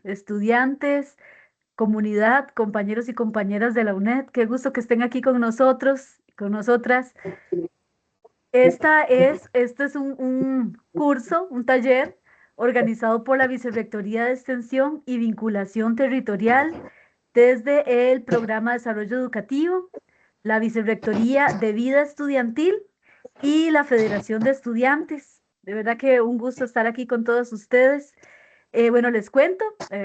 estudiantes, comunidad, compañeros y compañeras de la UNED. Qué gusto que estén aquí con nosotros, con nosotras. Este es un curso, un taller organizado por la Vicerrectoría de Extensión y Vinculación Territorial desde el Programa de Desarrollo Educativo, la Vicerrectoría de Vida Estudiantil y la Federación de Estudiantes. De verdad que un gusto estar aquí con todos ustedes. Bueno, les cuento,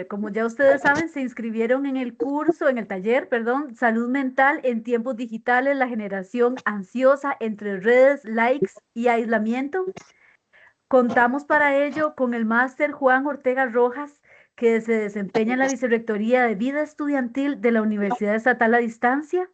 como ya ustedes saben, se inscribieron en el curso, en el taller, perdón, Salud Mental en Tiempos Digitales, la generación ansiosa entre redes, likes y aislamiento. Contamos para ello con el máster Juan Ortega Rojas, que se desempeña en la Vicerrectoría de Vida Estudiantil de la Universidad Estatal a Distancia,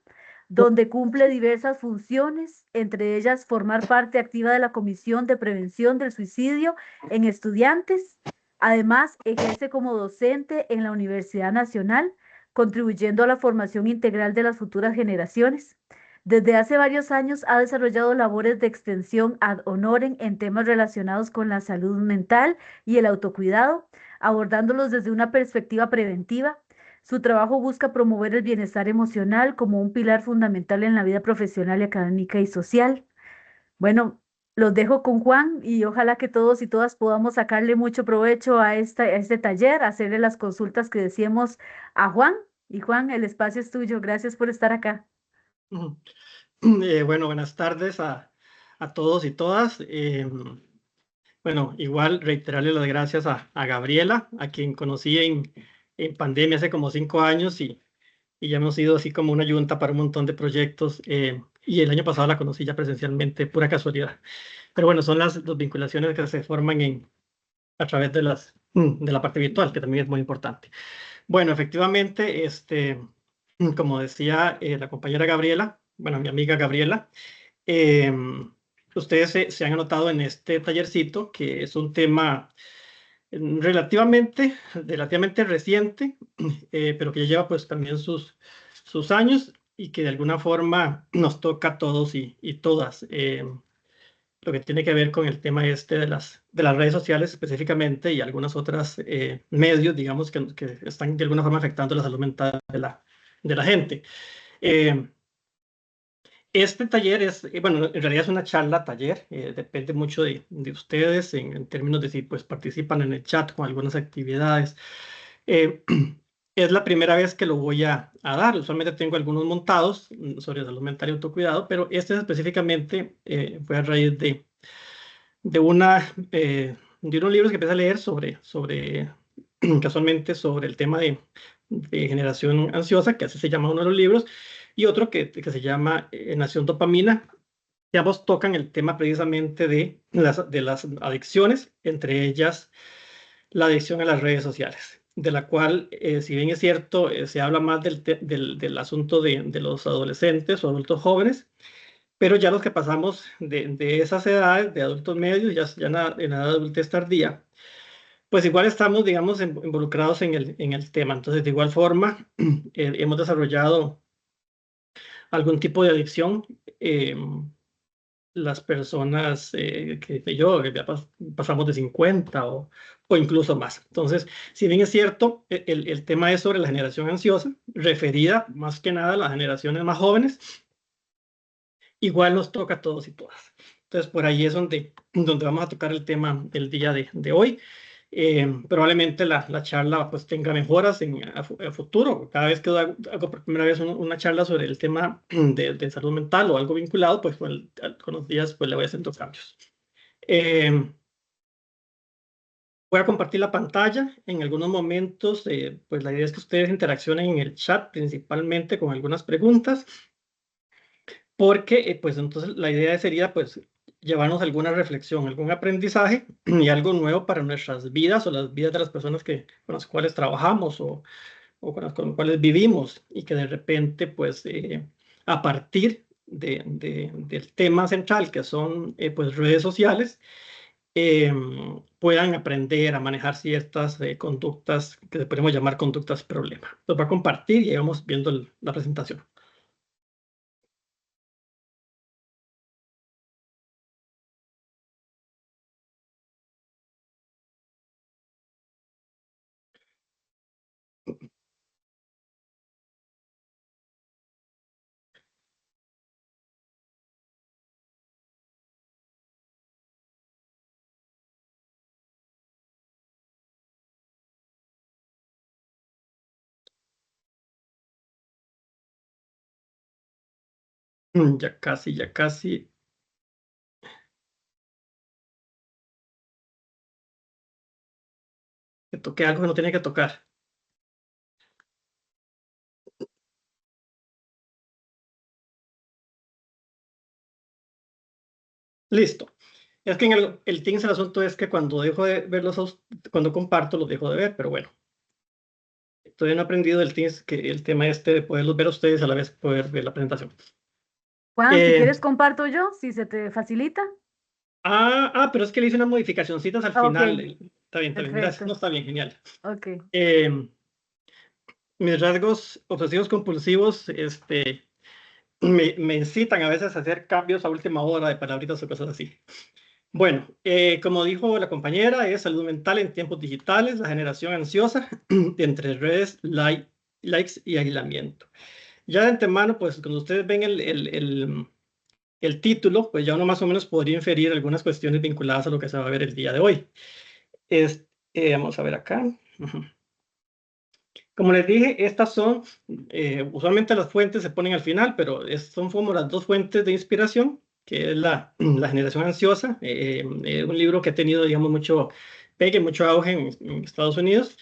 donde cumple diversas funciones, entre ellas formar parte activa de la Comisión de Prevención del Suicidio en Estudiantes. Además, ejerce como docente en la Universidad Nacional, contribuyendo a la formación integral de las futuras generaciones. Desde hace varios años ha desarrollado labores de extensión ad honorem en temas relacionados con la salud mental y el autocuidado, abordándolos desde una perspectiva preventiva. Su trabajo busca promover el bienestar emocional como un pilar fundamental en la vida profesional y académica y social. Bueno, los dejo con Juan y ojalá que todos y todas podamos sacarle mucho provecho a este taller, hacerle las consultas que decíamos a Juan. Y Juan, el espacio es tuyo. Gracias por estar acá. Ujú. Bueno, buenas tardes a todos y todas. Bueno, igual reiterarle las gracias a Gabriela, a quien conocí en pandemia hace como 5 años y ya hemos sido así como una yunta para un montón de proyectos. Y el año pasado la conocí ya presencialmente, pura casualidad. Pero bueno, son las vinculaciones que se forman a través de la parte virtual, que también es muy importante. Bueno, efectivamente, como decía la compañera Gabriela, bueno, mi amiga Gabriela, em, ustedes se han anotado en este tallercito, que es un tema relativamente reciente, pero que ya lleva pues también sus años y que de alguna forma nos toca a todos y todas. Lo que tiene que ver con el tema de las redes sociales específicamente y algunas otras medios, digamos, que están de alguna forma afectando la salud mental de la gente. Eh, este taller bueno, en realidad es una charla taller, depende mucho de ustedes en términos de si pues participan en el chat con algunas actividades. Eh, es la primera vez que lo voy a dar, usualmente tengo algunos montados sobre salud mental y autocuidado, pero este específicamente fue a raíz de unos libros que empecé a leer casualmente sobre el tema de generación ansiosa, que así se llama uno de los libros, y otro que se llama Nación Dopamina, que ambos tocan el tema precisamente de las adicciones, entre ellas la adicción a las redes sociales, de la cual, si bien es cierto, se habla más del asunto de los adolescentes o adultos jóvenes, pero ya los que pasamos de esas edades, de adultos medios, ya en la edad de adultez tardía, pues igual estamos, digamos, involucrados en el tema. Entonces, de igual forma, hemos desarrollado algún tipo de adicción. Las personas que sé yo, que ya pasamos de 50 o incluso más. Entonces, si bien es cierto, el tema es sobre la generación ansiosa, referida más que nada a las generaciones más jóvenes, igual nos toca a todos y todas. Entonces, por ahí es donde vamos a tocar el tema del día de hoy. Probablemente la charla pues tenga mejoras a futuro. Cada vez que hago por primera vez una charla sobre el tema de salud mental o algo vinculado, pues con los días pues le voy haciendo cambios. Eh, Voy a compartir la pantalla en algunos momentos. Pues la idea es que ustedes interaccionen en el chat principalmente con algunas preguntas porque pues entonces la idea sería pues llevarnos alguna reflexión, algún aprendizaje y algo nuevo para nuestras vidas o las vidas de las personas con las cuales trabajamos o con las cuales vivimos y que de repente pues a partir del tema central que son pues redes sociales puedan aprender a manejar ciertas conductas que podemos llamar conductas problema. Los va a compartir y vamos viendo la presentación. Ya casi, ya casi. Que toque algo que no tenía que tocar. Listo. Es que el Teams el asunto es que cuando dejo de verlos, cuando comparto, los dejo de ver, pero bueno. Todavía no he aprendido del Teams que el tema este de poderlos ver a ustedes a la vez poder ver la presentación. Juan, si Eh, quieres comparto yo, si se te facilita. pero es que le hice unas modificacioncitas al Ok, final. Está bien, gracias. perfecto. No, está bien, genial. Ok. Eh, Mis rasgos obsesivos compulsivos, me incitan a veces a hacer cambios a última hora de palabritas o cosas así. Bueno, como dijo la compañera, es salud mental en tiempos digitales, la generación ansiosa entre redes, likes y aislamiento. Ya de antemano, pues cuando ustedes ven el título, pues ya uno más o menos podría inferir algunas cuestiones vinculadas a lo que se va a ver el día de hoy. Vamos a ver acá. Ujú. Como les dije, estas son, usualmente las fuentes se ponen al final, pero son como las dos fuentes de inspiración, que es la generación ansiosa, un libro que ha tenido, digamos, mucho pegue, mucho auge en Estados Unidos,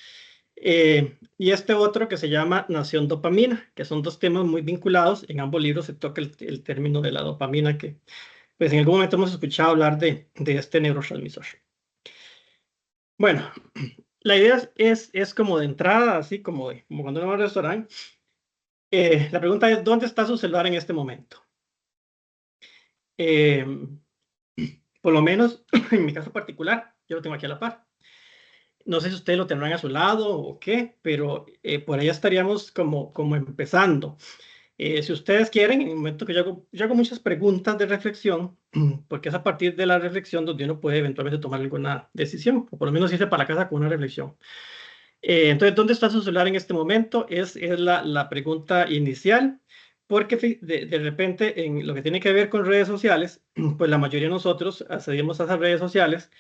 y este otro que se llama Nación Dopamina, que son dos temas muy vinculados. En ambos libros se toca el término de la dopamina, que pues en algún momento hemos escuchado hablar de este neurotransmisor. Bueno, la idea es como de entrada, así como cuando uno va a un restaurante. La pregunta es, ¿dónde está su celular en este momento? Eh, por lo menos, en mi caso particular, yo lo tengo aquí a la par. No sé si ustedes lo tendrán a su lado o qué, pero por ahí estaríamos como empezando. Si ustedes quieren, en el momento que yo hago muchas preguntas de reflexión, porque es a partir de la reflexión donde uno puede eventualmente tomar alguna decisión, o por lo menos irse para la casa con una reflexión. Entonces, ¿dónde está su celular en este momento? Es la pregunta inicial, porque de repente en lo que tiene que ver con redes sociales, pues la mayoría de nosotros accedemos a esas redes sociales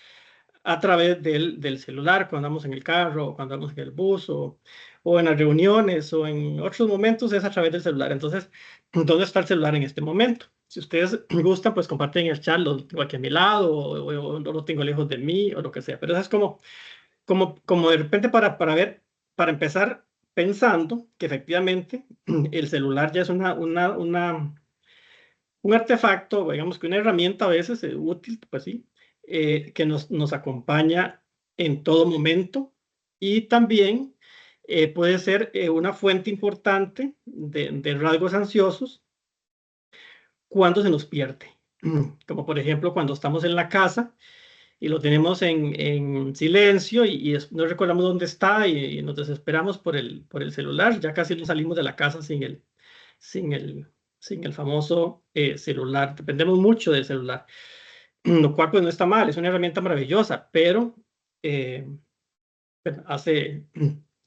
a través del celular, cuando andamos en el carro, o cuando andamos en el bus, o en las reuniones, o en otros momentos es a través del celular. Entonces, ¿dónde está el celular en este momento? Si ustedes gustan, pues comparten en el chat, lo tengo aquí a mi lado, o lo tengo lejos de mí, o lo que sea. Pero eso es como de repente para ver, para empezar pensando que efectivamente el celular ya es un artefacto, digamos que una herramienta a veces útil, pues sí, que nos acompaña en todo momento, y también puede ser una fuente importante de rasgos ansiosos cuando se nos pierde. Como por ejemplo cuando estamos en la casa y lo tenemos en silencio y no recordamos dónde está, y nos desesperamos por el celular. Ya casi no salimos de la casa sin el, sin el famoso celular. Dependemos mucho del celular, lo cual pues no está mal, es una herramienta maravillosa, pero eh, bueno, hace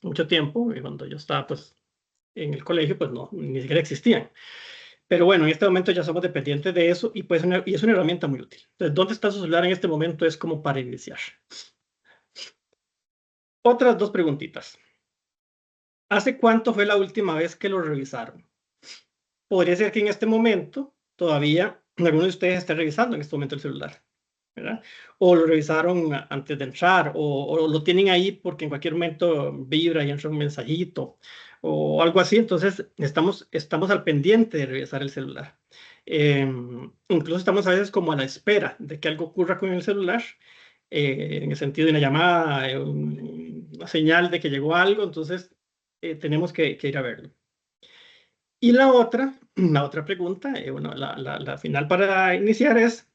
mucho tiempo, cuando yo estaba pues en el colegio, pues no, ni siquiera existían. Pero bueno, en este momento ya somos dependientes de eso, y, pues, y es una herramienta muy útil. Entonces, ¿dónde está su celular en este momento? Es como para iniciar. Otras dos preguntitas. ¿Hace cuánto fue la última vez que lo revisaron? Podría ser que en este momento todavía alguno de ustedes esté revisando en este momento el celular, ¿verdad? O lo revisaron antes de entrar, o lo tienen ahí porque en cualquier momento vibra y entra un mensajito o algo así. Entonces estamos al pendiente de revisar el celular. Incluso estamos a veces como a la espera de que algo ocurra con el celular, en el sentido de una llamada, una señal de que llegó algo. Entonces tenemos que ir a verlo. Y la otra pregunta, bueno, la final para iniciar es,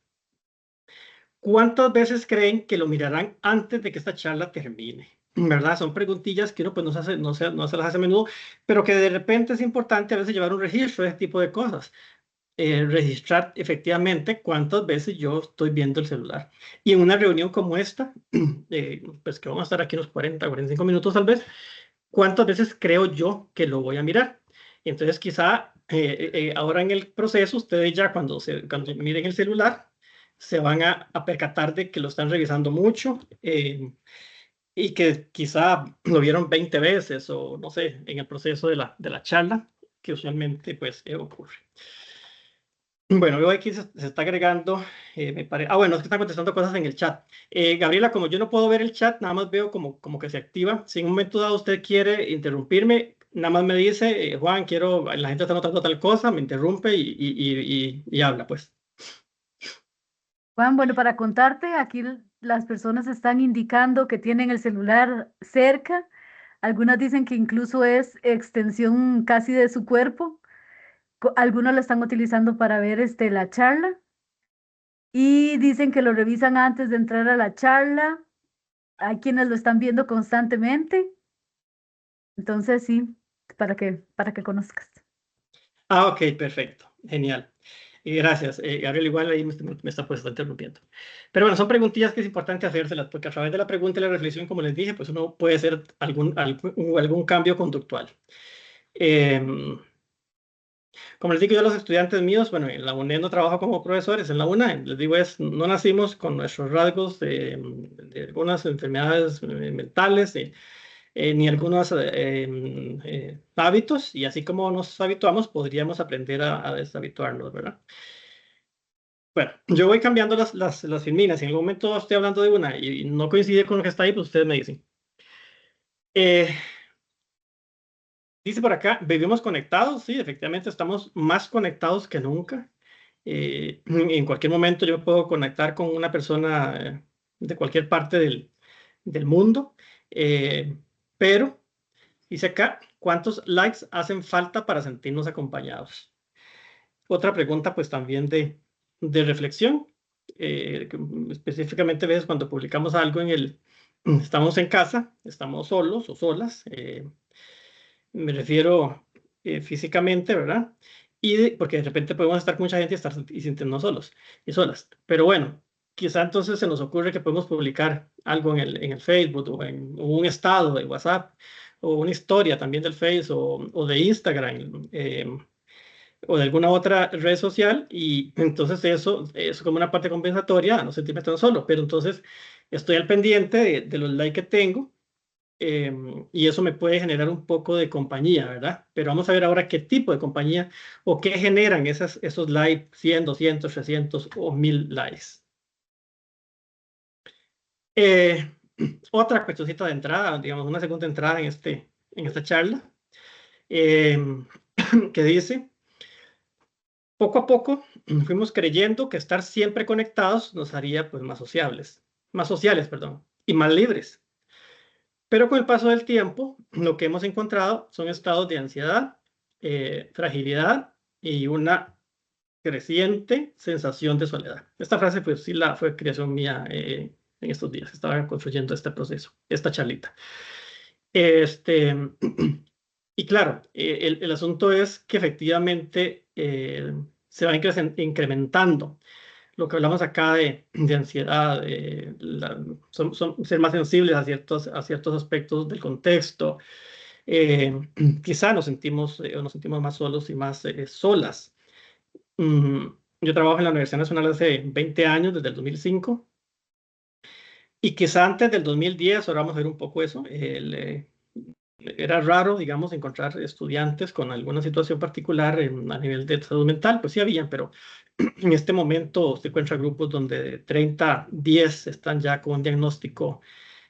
¿cuántas veces creen que lo mirarán antes de que esta charla termine? ¿Verdad? Son preguntillas que uno pues no se las hace a menudo, pero que de repente es importante a veces llevar un registro de ese tipo de cosas. Registrar efectivamente cuántas veces yo estoy viendo el celular. Y en una reunión como esta, pues que vamos a estar aquí unos 40, 45 minutos tal vez, cuántas veces creo yo que lo voy a mirar. Entonces, quizá ahora en el proceso, ustedes ya cuando miren el celular, se van a percatar de que lo están revisando mucho y que quizá lo vieron 20 veces o no sé, en el proceso de la charla, que usualmente pues ocurre. Bueno, veo aquí se está agregando, bueno, es que están contestando cosas en el chat. Gabriela, como yo no puedo ver el chat, nada más veo como que se activa. Si en un momento dado usted quiere interrumpirme, nada más me dice, Juan, la gente está notando tal cosa, me interrumpe y habla, pues. Juan, bueno, para contarte, aquí las personas están indicando que tienen el celular cerca. Algunas dicen que incluso es extensión casi de su cuerpo. Algunos lo están utilizando para ver la charla y dicen que lo revisan antes de entrar a la charla. Hay quienes lo están viendo constantemente. Entonces, sí, para que conozcas. Ah, ok, perfecto, genial. Gracias, Gabriel, igual ahí me está pues, está interrumpiendo. Pero bueno, son preguntillas que es importante hacérselas, porque a través de la pregunta y la reflexión, como les dije, pues uno puede hacer algún cambio conductual. Como les digo yo a los estudiantes míos, bueno, en la UNED no trabajo como profesores, en la UNAM, les digo no nacimos con nuestros rasgos de algunas enfermedades mentales, ni algunos hábitos, y así como nos habituamos, podríamos aprender a deshabituarnos, ¿verdad? Bueno, yo voy cambiando las filminas. Si en algún momento estoy hablando de una y no coincide con lo que está ahí, pues ustedes me dicen. Dice por acá, vivimos conectados. Sí, efectivamente estamos más conectados que nunca. En cualquier momento yo puedo conectar con una persona de cualquier parte del mundo. Pero, dice acá, ¿cuántos likes hacen falta para sentirnos acompañados? Otra pregunta, pues también de reflexión. Específicamente, a veces cuando publicamos algo estamos en casa, estamos solos o solas, me refiero físicamente, ¿verdad? Porque de repente podemos estar con mucha gente y sentirnos solos y solas. Pero bueno, quizá entonces se nos ocurre que podemos publicar algo en el Facebook o un estado de WhatsApp o una historia también del Face o de Instagram. O de alguna otra red social y entonces eso es como una parte compensatoria a no sentirme tan solo, pero entonces estoy al pendiente de los likes que tengo y eso me puede generar un poco de compañía, ¿verdad? Pero vamos a ver ahora qué tipo de compañía o qué generan esos likes, 100, 200, 300 o 1000 likes. Eh, Otra cuestioncita de entrada, digamos, una segunda entrada en esta charla, eh, que dice... Poco a poco fuimos creyendo que estar siempre conectados nos haría pues más sociales, perdón, y más libres. Pero con el paso del tiempo, lo que hemos encontrado son estados de ansiedad, fragilidad y una creciente sensación de soledad. Esta frase pues sí fue creación mía en estos días. Estaba construyendo este proceso, esta charlita. Este, y claro, el asunto es que efectivamente se va incrementando lo que hablamos acá de ansiedad, ser más sensibles a ciertos aspectos del contexto. Eh, Quizá nos sentimos más solos y más solas. Mm, yo trabajo en la Universidad Nacional hace 20 años, desde el 2005, y quizá antes del 2010, ahora vamos a ver un poco eso, era raro, digamos, encontrar estudiantes con alguna situación particular a nivel de salud mental, pues sí habían, pero en este momento se encuentra grupos donde de 30, 10 están ya con un diagnóstico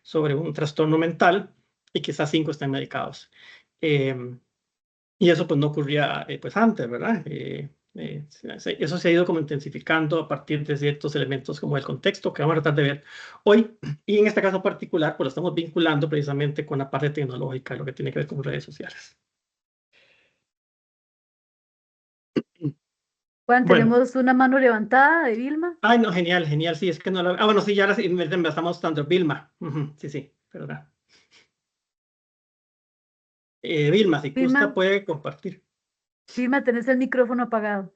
sobre un trastorno mental y quizás 5 están medicados. Y eso pues no ocurría pues antes, ¿verdad? Eso se ha ido como intensificando a partir de ciertos elementos como el contexto que vamos a tratar de ver hoy. Y en este caso particular, pues lo estamos vinculando precisamente con la parte tecnológica, lo que tiene que ver con redes sociales. Juan, Bueno, tenemos una mano levantada de Vilma. ay, no, genial, genial, sí, es que no lo... Ah, bueno, sí, ya me estamos mostrando Vilma. Ujú, sí, sí, perdón. Vilma, si gusta, Vilma, puede compartir. Vilma, tenés el micrófono apagado.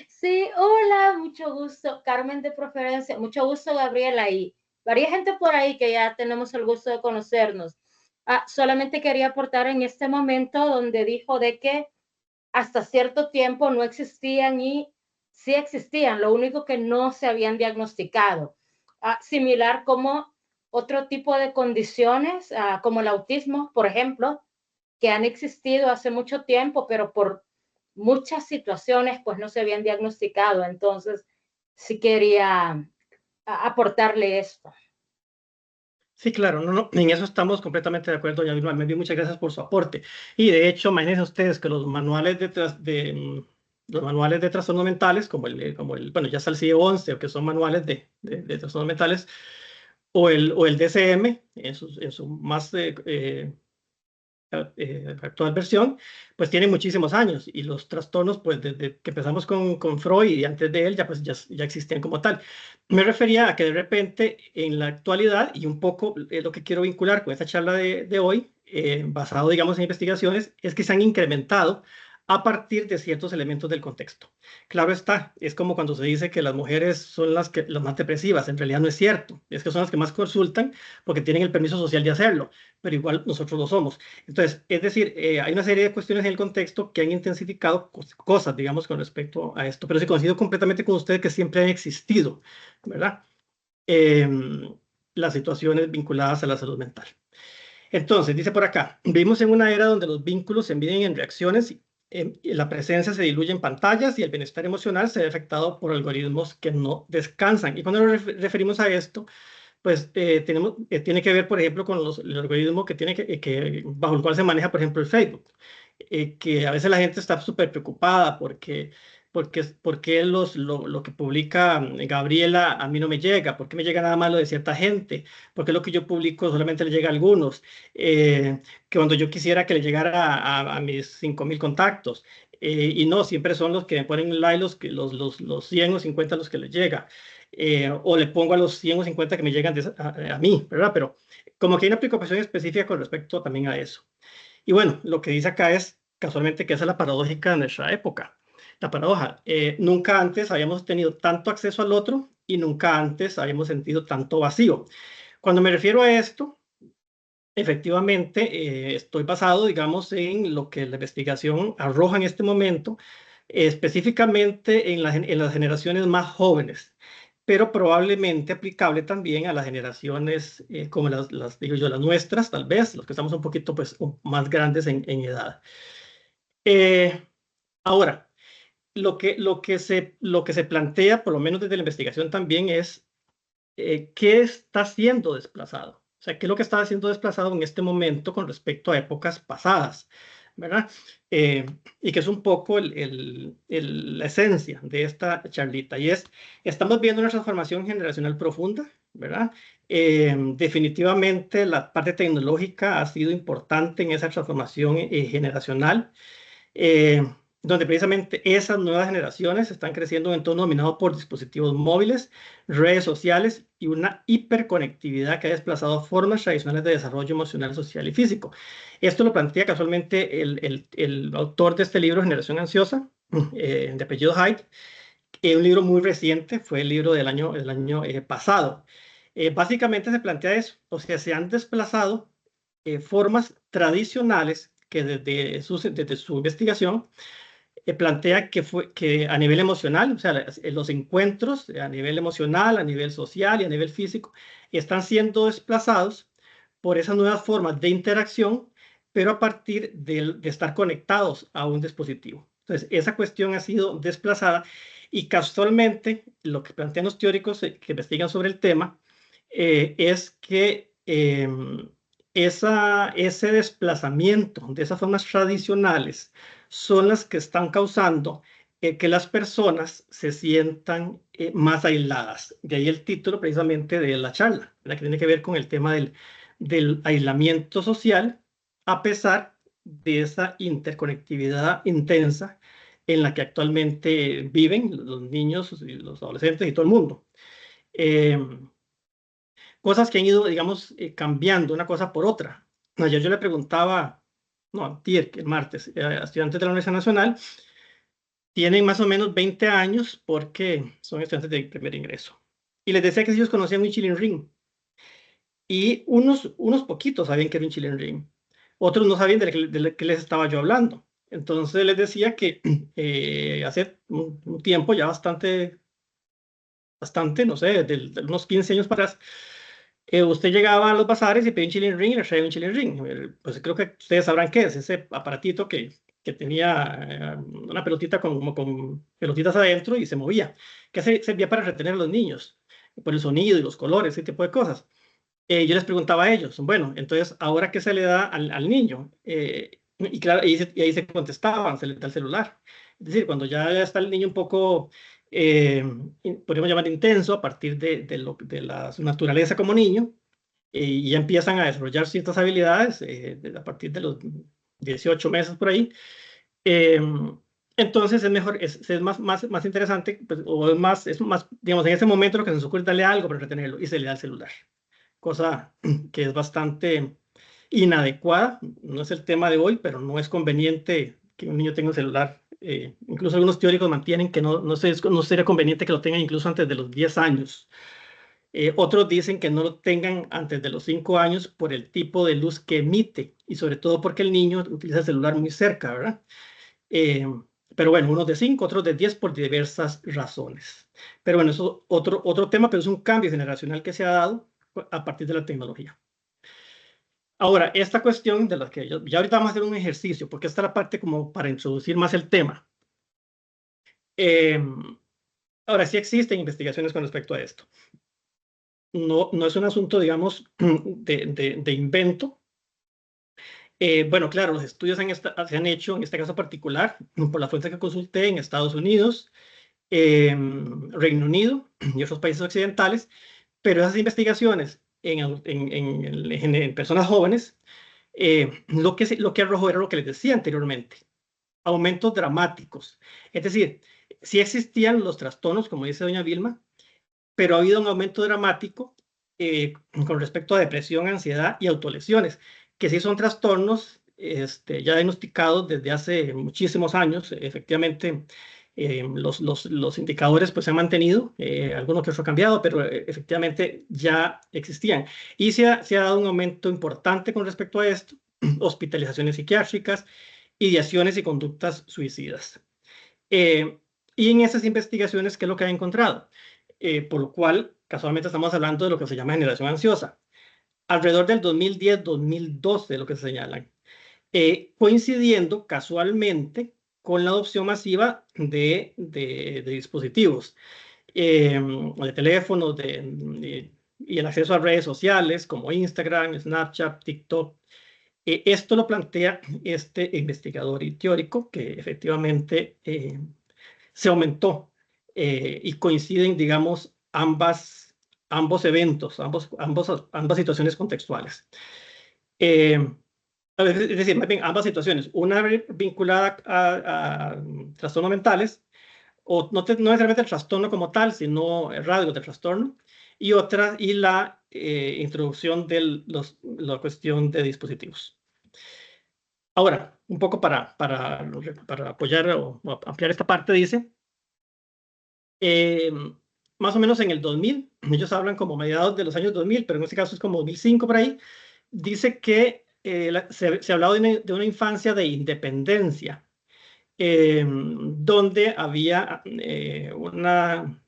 Sí, hola, mucho gusto, Carmen de preferencia, mucho gusto, Gabriela, y varias gente por ahí que ya tenemos el gusto de conocernos. Solamente quería aportar en este momento donde dijo de que hasta cierto tiempo no existían y sí existían, lo único que no se habían diagnosticado. Similar como otro tipo de condiciones, como el autismo, por ejemplo, que han existido hace mucho tiempo, pero por muchas situaciones pues no se habían diagnosticado. Entonces, sí quería aportarle esto. Sí, claro, no, en eso estamos completamente de acuerdo, doña Vilma. Muchas gracias por su aporte. Y de hecho, imagínense ustedes que los manuales los manuales de trastornos mentales, bueno, ya está el CIE-11, o que son manuales de trastornos mentales, o el DSM, en su más actual versión, pues tiene muchísimos años y los trastornos, pues desde que empezamos con Freud y antes de él, ya existían como tal. Me refería a que de repente en la actualidad, y un poco lo que quiero vincular con esta charla de hoy, basado, digamos, en investigaciones, es que se han incrementado a partir de ciertos elementos del contexto. Claro está, es como cuando se dice que las mujeres son las más depresivas, en realidad no es cierto, es que son las que más consultan porque tienen el permiso social de hacerlo, pero igual nosotros lo somos. Entonces, es decir, hay una serie de cuestiones en el contexto que han intensificado cosas, digamos, con respecto a esto, pero sí coincido completamente con usted que siempre han existido, ¿verdad? Las situaciones vinculadas a la salud mental. Entonces, dice por acá, vivimos en una era donde los vínculos se miden en reacciones, la presencia se diluye en pantallas y el bienestar emocional se ve afectado por algoritmos que no descansan. Y cuando nos referimos a esto, pues tiene que ver, por ejemplo, con el algoritmo bajo el cual se maneja, por ejemplo, el Facebook, que a veces la gente está súper preocupada porque lo que publica Gabriela a mí no me llega, porque me llega nada malo de cierta gente, porque lo que yo publico solamente le llega a algunos, que cuando yo quisiera que le llegara a mis 5.000 contactos, y no, siempre son los que me ponen like, los 100 o 50 los que les llega. O le pongo a los 100 o 50 que me llegan a mí, ¿verdad? Pero como que hay una preocupación específica con respecto también a eso. Y bueno, lo que dice acá es casualmente que esa es la paradójica de nuestra época. La paradoja, nunca antes habíamos tenido tanto acceso al otro y nunca antes habíamos sentido tanto vacío. Cuando me refiero a esto, efectivamente, estoy basado, digamos, en lo que la investigación arroja en este momento, específicamente en las generaciones más jóvenes, pero probablemente aplicable también a las generaciones como digo yo, las nuestras, tal vez, los que estamos un poquito pues, más grandes en edad. Ahora, lo que se plantea, por lo menos desde la investigación también, es qué está siendo desplazado. O sea, qué es lo que está siendo desplazado en este momento con respecto a épocas pasadas, ¿verdad? Y que es un poco la esencia de esta charlita. Y estamos viendo una transformación generacional profunda, ¿verdad? Definitivamente la parte tecnológica ha sido importante en esa transformación generacional. Donde precisamente esas nuevas generaciones están creciendo en un entorno dominado por dispositivos móviles, redes sociales y una hiperconectividad que ha desplazado formas tradicionales de desarrollo emocional, social y físico. Esto lo plantea casualmente el autor de este libro, Generación Ansiosa, de apellido Hyde, un libro muy reciente, fue el libro del año pasado. Básicamente se plantea eso, o sea, se han desplazado formas tradicionales que desde su investigación plantea que a nivel emocional, o sea, los encuentros a nivel emocional, a nivel social y a nivel físico están siendo desplazados por esas nuevas formas de interacción, pero a partir de estar conectados a un dispositivo. Entonces, esa cuestión ha sido desplazada y casualmente lo que plantean los teóricos que investigan sobre el tema es que ese desplazamiento de esas formas tradicionales son las que están causando que las personas se sientan más aisladas. De ahí el título precisamente de la charla, que tiene que ver con el tema del aislamiento social, a pesar de esa interconectividad intensa en la que actualmente viven los niños, los adolescentes y todo el mundo. Cosas que han ido, digamos, cambiando una cosa por otra. Ayer yo le preguntaba, no, antier, el martes, a estudiantes de la Universidad Nacional, tienen más o menos 20 años porque son estudiantes de primer ingreso. Y les decía que si ellos conocían un Chilling Ring. y unos poquitos sabían que era un Chilean Ring. Otros no sabían de lo que les estaba yo hablando. Entonces les decía que hace un tiempo, ya bastante, no sé, de unos 15 años para atrás, usted llegaba a los bazares y pedía un Chilean Ring y le traía un Chilean Ring. Pues creo que ustedes sabrán qué es ese aparatito que tenía una pelotita con pelotitas adentro y se movía, que servía para retener a los niños, por el sonido y los colores, ese tipo de cosas. Yo les preguntaba a ellos, bueno, entonces, ¿ahora qué se le da al niño? Y claro, y ahí se contestaban, se le da el celular. Es decir, cuando ya está el niño un poco, podríamos llamar intenso, a partir de la su naturaleza como niño, y ya empiezan a desarrollar ciertas habilidades a partir de los 18 meses por ahí. eh, entonces es mejor, es más interesante, pues, o es más, digamos, en ese momento lo que se nos ocurre es darle algo para retenerlo y se le da el celular, cosa que es bastante inadecuada. No es el tema de hoy, pero no es conveniente que un niño tenga un celular. Incluso algunos teóricos mantienen que no sería conveniente que lo tengan incluso antes de los 10 años. Otros dicen que no lo tengan antes de los 5 años por el tipo de luz que emite y sobre todo porque el niño utiliza el celular muy cerca, ¿verdad? Eh, pero bueno, unos de 5, otros de 10 por diversas razones. Pero bueno, eso es otro tema, pero es un cambio generacional que se ha dado a partir de la tecnología. Ahora, esta cuestión de la que ya ahorita vamos a hacer un ejercicio, porque esta es la parte como para introducir más el tema. Ahora, sí existen investigaciones con respecto a esto. No es un asunto, digamos, de invento. Bueno, claro, los estudios se han hecho, en este caso particular, por la fuente que consulté, en Estados Unidos, Reino Unido y otros países occidentales, pero esas investigaciones en personas jóvenes, lo que arrojó era lo que les decía anteriormente, aumentos dramáticos. Es decir, sí existían los trastornos, como dice doña Vilma, pero ha habido un aumento dramático con respecto a depresión, ansiedad y autolesiones, que sí son trastornos ya diagnosticados desde hace muchísimos años. Efectivamente, los indicadores pues se han mantenido, algunos que se han cambiado, pero efectivamente ya existían. Y se ha dado un aumento importante con respecto a esto, hospitalizaciones psiquiátricas, ideaciones y conductas suicidas. Y en esas investigaciones, ¿qué es lo que ha encontrado? Por lo cual, casualmente estamos hablando de lo que se llama generación ansiosa. Alrededor del 2010-2012, lo que se señalan, coincidiendo casualmente con la adopción masiva de dispositivos, de teléfonos, y el acceso a redes sociales como Instagram, Snapchat, TikTok. Esto lo plantea este investigador y teórico que efectivamente se aumentó y coinciden, digamos, ambos eventos, ambas situaciones contextuales. Es decir, más bien ambas situaciones, una vinculada a trastornos mentales, o no necesariamente el trastorno como tal, sino rasgos del trastorno, y otra, y la introducción de la cuestión de dispositivos. Ahora, un poco para apoyar o ampliar esta parte, dice, más o menos en el 2000, ellos hablan como mediados de los años 2000, pero en este caso es como 2005 por ahí, dice que se hablaba de una infancia de independencia, donde había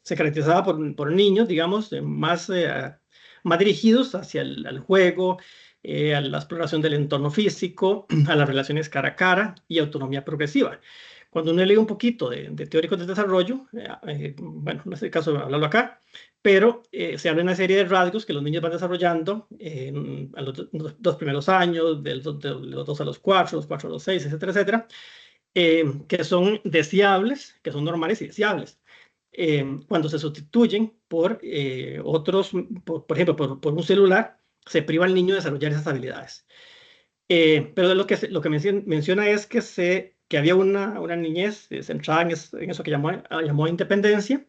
se caracterizaba por niños, digamos, más dirigidos hacia el juego, a la exploración del entorno físico, a las relaciones cara a cara y autonomía progresiva. Cuando uno lee un poquito de teóricos del desarrollo, bueno, en este caso hablarlo acá, pero se habla de una serie de rasgos que los niños van desarrollando a los dos primeros años, de los 2 a los 4, los 4 a los 6, etcétera, etcétera, que son deseables, que son normales y deseables. Cuando se sustituyen por otros, por ejemplo, por un celular, se priva al niño de desarrollar esas habilidades. Pero lo que menciona es que había una niñez centrada en eso que llamó independencia,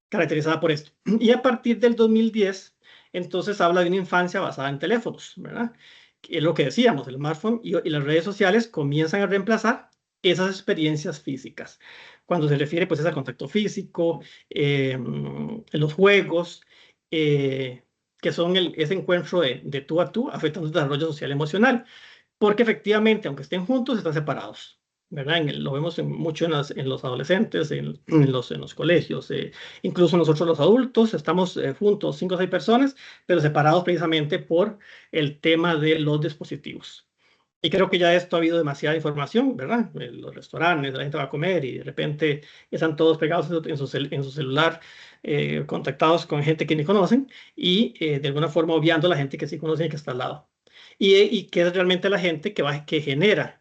caracterizada por esto. Y a partir del 2010, entonces habla de una infancia basada en teléfonos, ¿verdad? Que es lo que decíamos, el smartphone y las redes sociales comienzan a reemplazar esas experiencias físicas. Cuando se refiere pues al contacto físico, los juegos, que que son ese encuentro de tú a tú, afectando el desarrollo social y emocional, porque efectivamente, aunque estén juntos, están separados, ¿verdad? Lo vemos mucho en los adolescentes, en los colegios, incluso nosotros los adultos, estamos juntos 5 o 6 personas, pero separados precisamente por el tema de los dispositivos. Y creo que ya esto ha habido demasiada información, ¿verdad? Los restaurantes, la gente va a comer y de repente están todos pegados en su celular, contactados con gente que ni conocen y de alguna forma obviando a la gente que sí conocen y que está al lado. Y que es realmente la gente que genera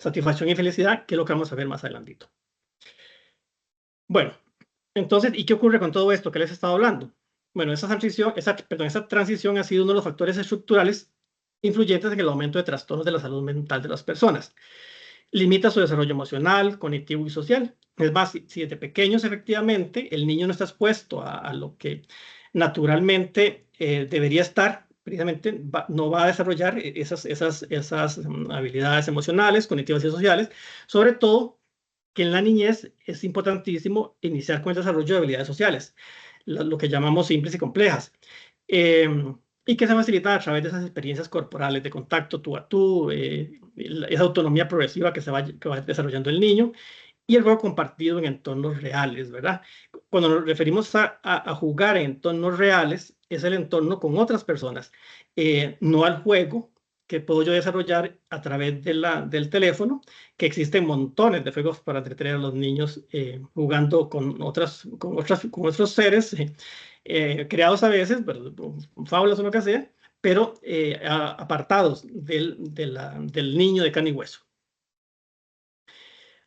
satisfacción y felicidad, que es lo que vamos a ver más adelantito. Bueno, entonces, ¿y qué ocurre con todo esto que les he estado hablando? Bueno, esa transición ha sido uno de los factores estructurales influyentes en el aumento de trastornos de la salud mental de las personas. Limita su desarrollo emocional, cognitivo y social. Es más, si desde pequeños efectivamente el niño no está expuesto a lo que naturalmente debería estar, precisamente no va a desarrollar esas habilidades emocionales, cognitivas y sociales, sobre todo que en la niñez es importantísimo iniciar con el desarrollo de habilidades sociales, lo que llamamos simples y complejas. Y que se facilita a través de esas experiencias corporales de contacto tú a tú, esa autonomía progresiva que va desarrollando el niño y el juego compartido en entornos reales, ¿verdad? Cuando nos referimos a jugar en entornos reales, es el entorno con otras personas, no al juego que puedo yo desarrollar a través del teléfono, que existen montones de juegos para entretener a los niños jugando con otros seres, creados a veces, fábulas o lo que sea, pero apartados del niño de carne y hueso.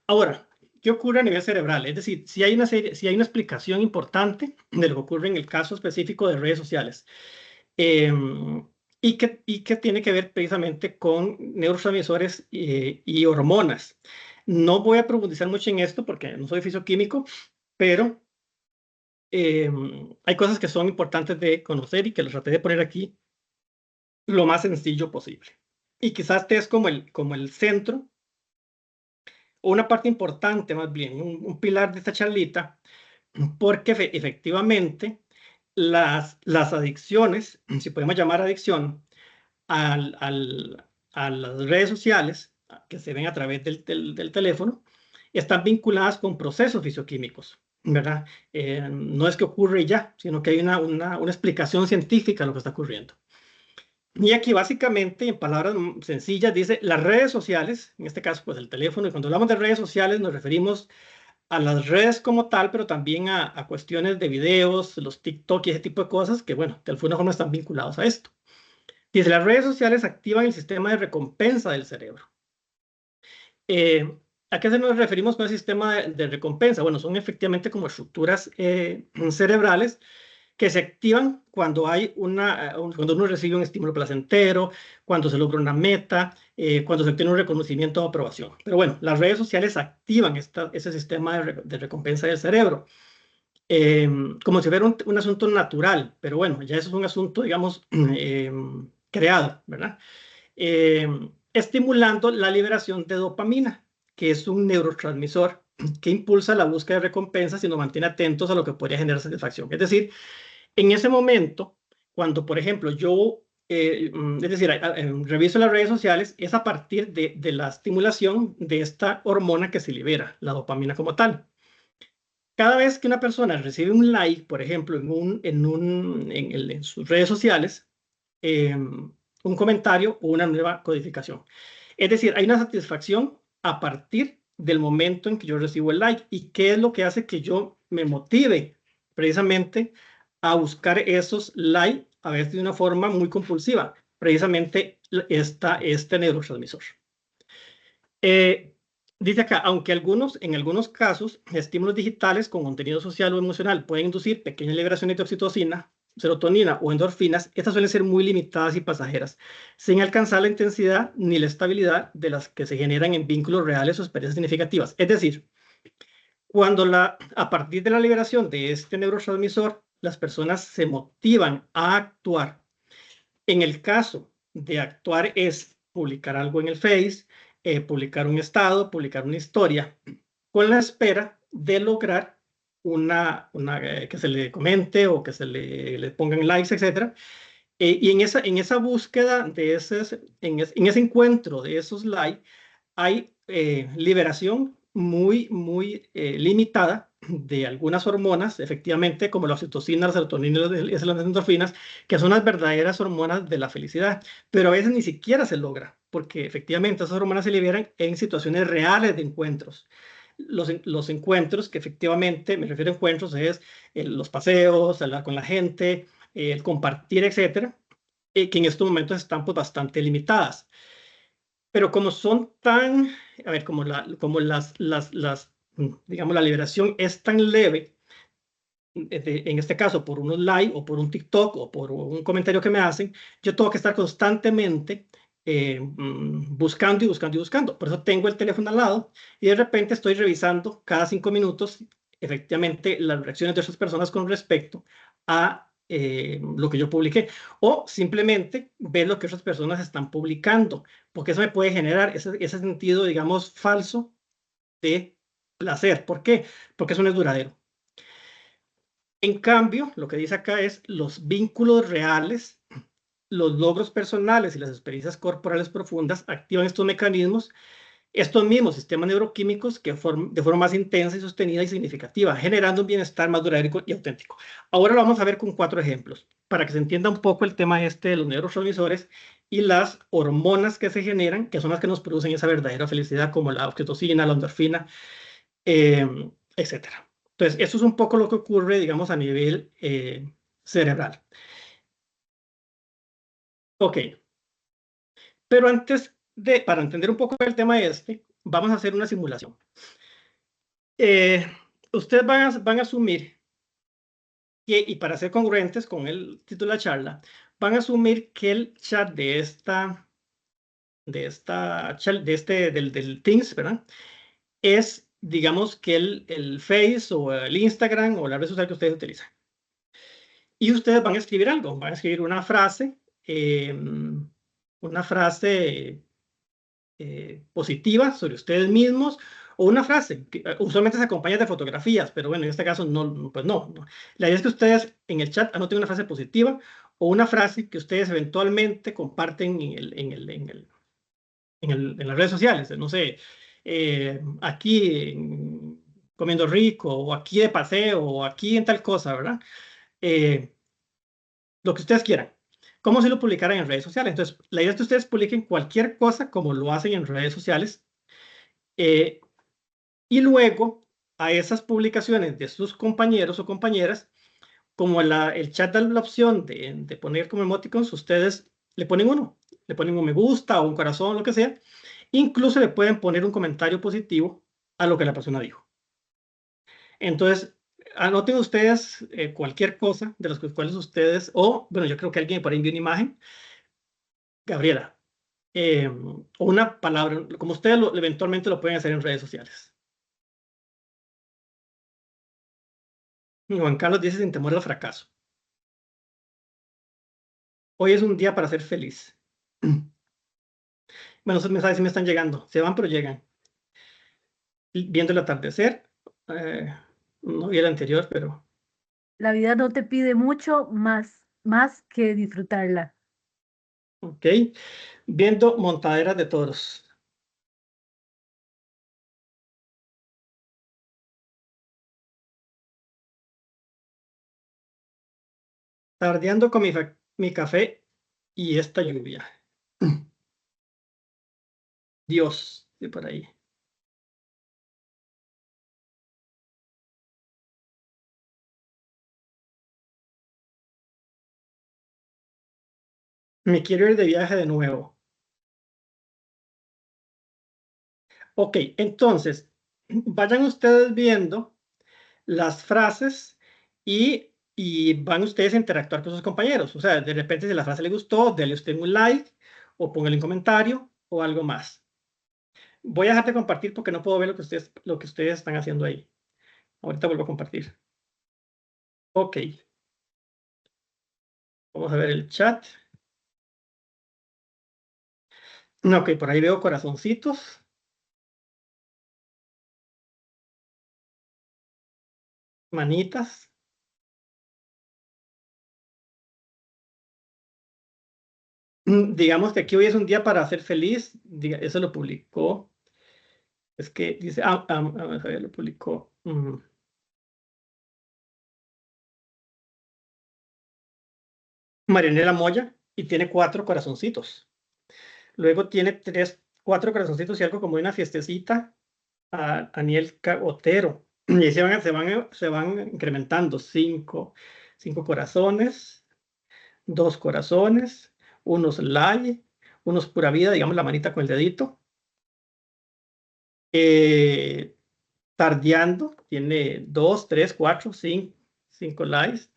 Ahora, ¿qué ocurre a nivel cerebral? Es decir, si hay una explicación importante de lo que ocurre en el caso específico de redes sociales, y que tiene que ver precisamente con neurotransmisores y hormonas. No voy a profundizar mucho en esto porque no soy fisioquímico, pero hay cosas que son importantes de conocer y que los traté de poner aquí lo más sencillo posible. Y quizás este es como el centro, o una parte importante más bien, un pilar de esta charlita, porque efectivamente las adicciones, si podemos llamar adicción, a las redes sociales que se ven a través del teléfono, están vinculadas con procesos fisioquímicos, ¿verdad? No es que ocurre ya, sino que hay una explicación científica a lo que está ocurriendo. Y aquí básicamente, en palabras sencillas, dice las redes sociales, en este caso pues el teléfono, y cuando hablamos de redes sociales nos referimos a las redes como tal, pero también a cuestiones de videos, los TikTok y ese tipo de cosas que, bueno, de alguna forma están vinculados a esto. Dice, las redes sociales activan el sistema de recompensa del cerebro. ¿A qué nos referimos con el sistema de recompensa? Bueno, son efectivamente como estructuras cerebrales que se activan cuando cuando uno recibe un estímulo placentero, cuando se logra una meta, cuando se obtiene un reconocimiento o aprobación. Pero bueno, las redes sociales activan ese sistema de recompensa del cerebro, como si fuera un asunto natural, pero bueno, ya eso es un asunto, digamos, creado, ¿verdad? Estimulando la liberación de dopamina, que es un neurotransmisor que impulsa la búsqueda de recompensas y nos mantiene atentos a lo que podría generar satisfacción. Es decir, en ese momento, cuando, por ejemplo, yo, reviso las redes sociales, es a partir de la estimulación de esta hormona que se libera, la dopamina como tal. Cada vez que una persona recibe un like, por ejemplo, en sus redes sociales, un comentario o una nueva codificación. Es decir, hay una satisfacción a partir del momento en que yo recibo el like. ¿Y qué es lo que hace que yo me motive precisamente a buscar esos likes, a veces de una forma muy compulsiva? Precisamente este neurotransmisor. Dice acá, aunque en algunos casos, estímulos digitales con contenido social o emocional pueden inducir pequeñas liberaciones de oxitocina, serotonina o endorfinas, estas suelen ser muy limitadas y pasajeras, sin alcanzar la intensidad ni la estabilidad de las que se generan en vínculos reales o experiencias significativas. Es decir, cuando a partir de la liberación de este neurotransmisor, las personas se motivan a actuar. En el caso de actuar es publicar algo en el Face, publicar un estado, publicar una historia, con la espera de lograr que se le comente o que se le pongan likes, etc. Y en esa búsqueda de en ese encuentro de esos likes, hay liberación muy limitada de algunas hormonas, efectivamente, como la oxitocina, la serotonina y las endorfinas, que son las verdaderas hormonas de la felicidad, pero a veces ni siquiera se logra, porque efectivamente esas hormonas se liberan en situaciones reales de encuentros. Los encuentros, que efectivamente, me refiero a encuentros, es los paseos, hablar con la gente, el compartir, etcétera, que en estos momentos están pues, bastante limitadas. Pero como son tan, a ver, digamos, la liberación es tan leve, en este caso por unos likes o por un TikTok o por un comentario que me hacen, yo tengo que estar constantemente buscando y buscando y buscando. Por eso tengo el teléfono al lado y de repente estoy revisando cada 5 minutos efectivamente las reacciones de otras personas con respecto a lo que yo publiqué, o simplemente ver lo que otras personas están publicando, porque eso me puede generar ese sentido, digamos, falso de placer. ¿Por qué? Porque eso no es duradero. En cambio, lo que dice acá es los vínculos reales, los logros personales y las experiencias corporales profundas activan estos mecanismos, estos mismos sistemas neuroquímicos que de forma más intensa y sostenida y significativa, generando un bienestar más duradero y auténtico. Ahora lo vamos a ver con 4 ejemplos, para que se entienda un poco el tema de los neurotransmisores y las hormonas que se generan, que son las que nos producen esa verdadera felicidad, como la oxitocina, la endorfina, etcétera. Entonces, eso es un poco lo que ocurre, digamos, a nivel cerebral. Ok, pero para entender un poco el tema vamos a hacer una simulación. Ustedes van a asumir que, y para ser congruentes con el título de la charla, van a asumir que el chat del Teams, ¿verdad? Es, digamos, que el Face o el Instagram o la red social que ustedes utilizan. Y ustedes van a escribir algo, van a escribir una frase positiva sobre ustedes mismos, o una frase que usualmente se acompaña de fotografías, pero bueno, en este caso no, pues no. La idea es que ustedes en el chat anoten una frase positiva o una frase que ustedes eventualmente comparten en las redes sociales. No sé, aquí comiendo rico, o aquí de paseo, o aquí en tal cosa, ¿verdad? Lo que ustedes quieran. ¿Cómo se lo publicaran en redes sociales? Entonces, la idea es que ustedes publiquen cualquier cosa como lo hacen en redes sociales, y luego a esas publicaciones de sus compañeros o compañeras, como el chat da la opción de poner como emoticons, ustedes le ponen uno, le ponen un me gusta o un corazón, lo que sea. Incluso le pueden poner un comentario positivo a lo que la persona dijo. Entonces, anoten ustedes cualquier cosa de las cuales ustedes, o bueno, yo creo que alguien por ahí envió una imagen, Gabriela, o una palabra, como ustedes eventualmente lo pueden hacer en redes sociales. Y Juan Carlos dice sin temor al fracaso. Hoy es un día para ser feliz. Bueno, esos mensajes sí me están llegando. Se van, pero llegan. Viendo el atardecer. No vi el anterior, pero... La vida no te pide mucho más que disfrutarla. Ok. Viendo montaderas de toros. Tardeando con mi café y esta lluvia. Dios, de por ahí. Me quiero ir de viaje de nuevo. Ok, entonces, vayan ustedes viendo las frases y van ustedes a interactuar con sus compañeros. O sea, de repente si la frase le gustó, denle usted un like o póngale un comentario o algo más. Voy a dejar de compartir porque no puedo ver lo que ustedes están haciendo ahí. Ahorita vuelvo a compartir. Ok. Vamos a ver el chat. No, ok, por ahí veo corazoncitos. Manitas. Digamos que aquí hoy es un día para ser feliz. Eso lo publicó. Es que dice, vamos a ver, lo publicó. Marianela Moya, y tiene 4 corazoncitos. Luego tiene 4 corazoncitos y algo como una fiestecita a Aniel Otero. Y ahí se van incrementando 5 corazones, 2 corazones, unos like, unos pura vida, digamos la manita con el dedito. Tardeando, tiene 2, 3, 4, 5 likes.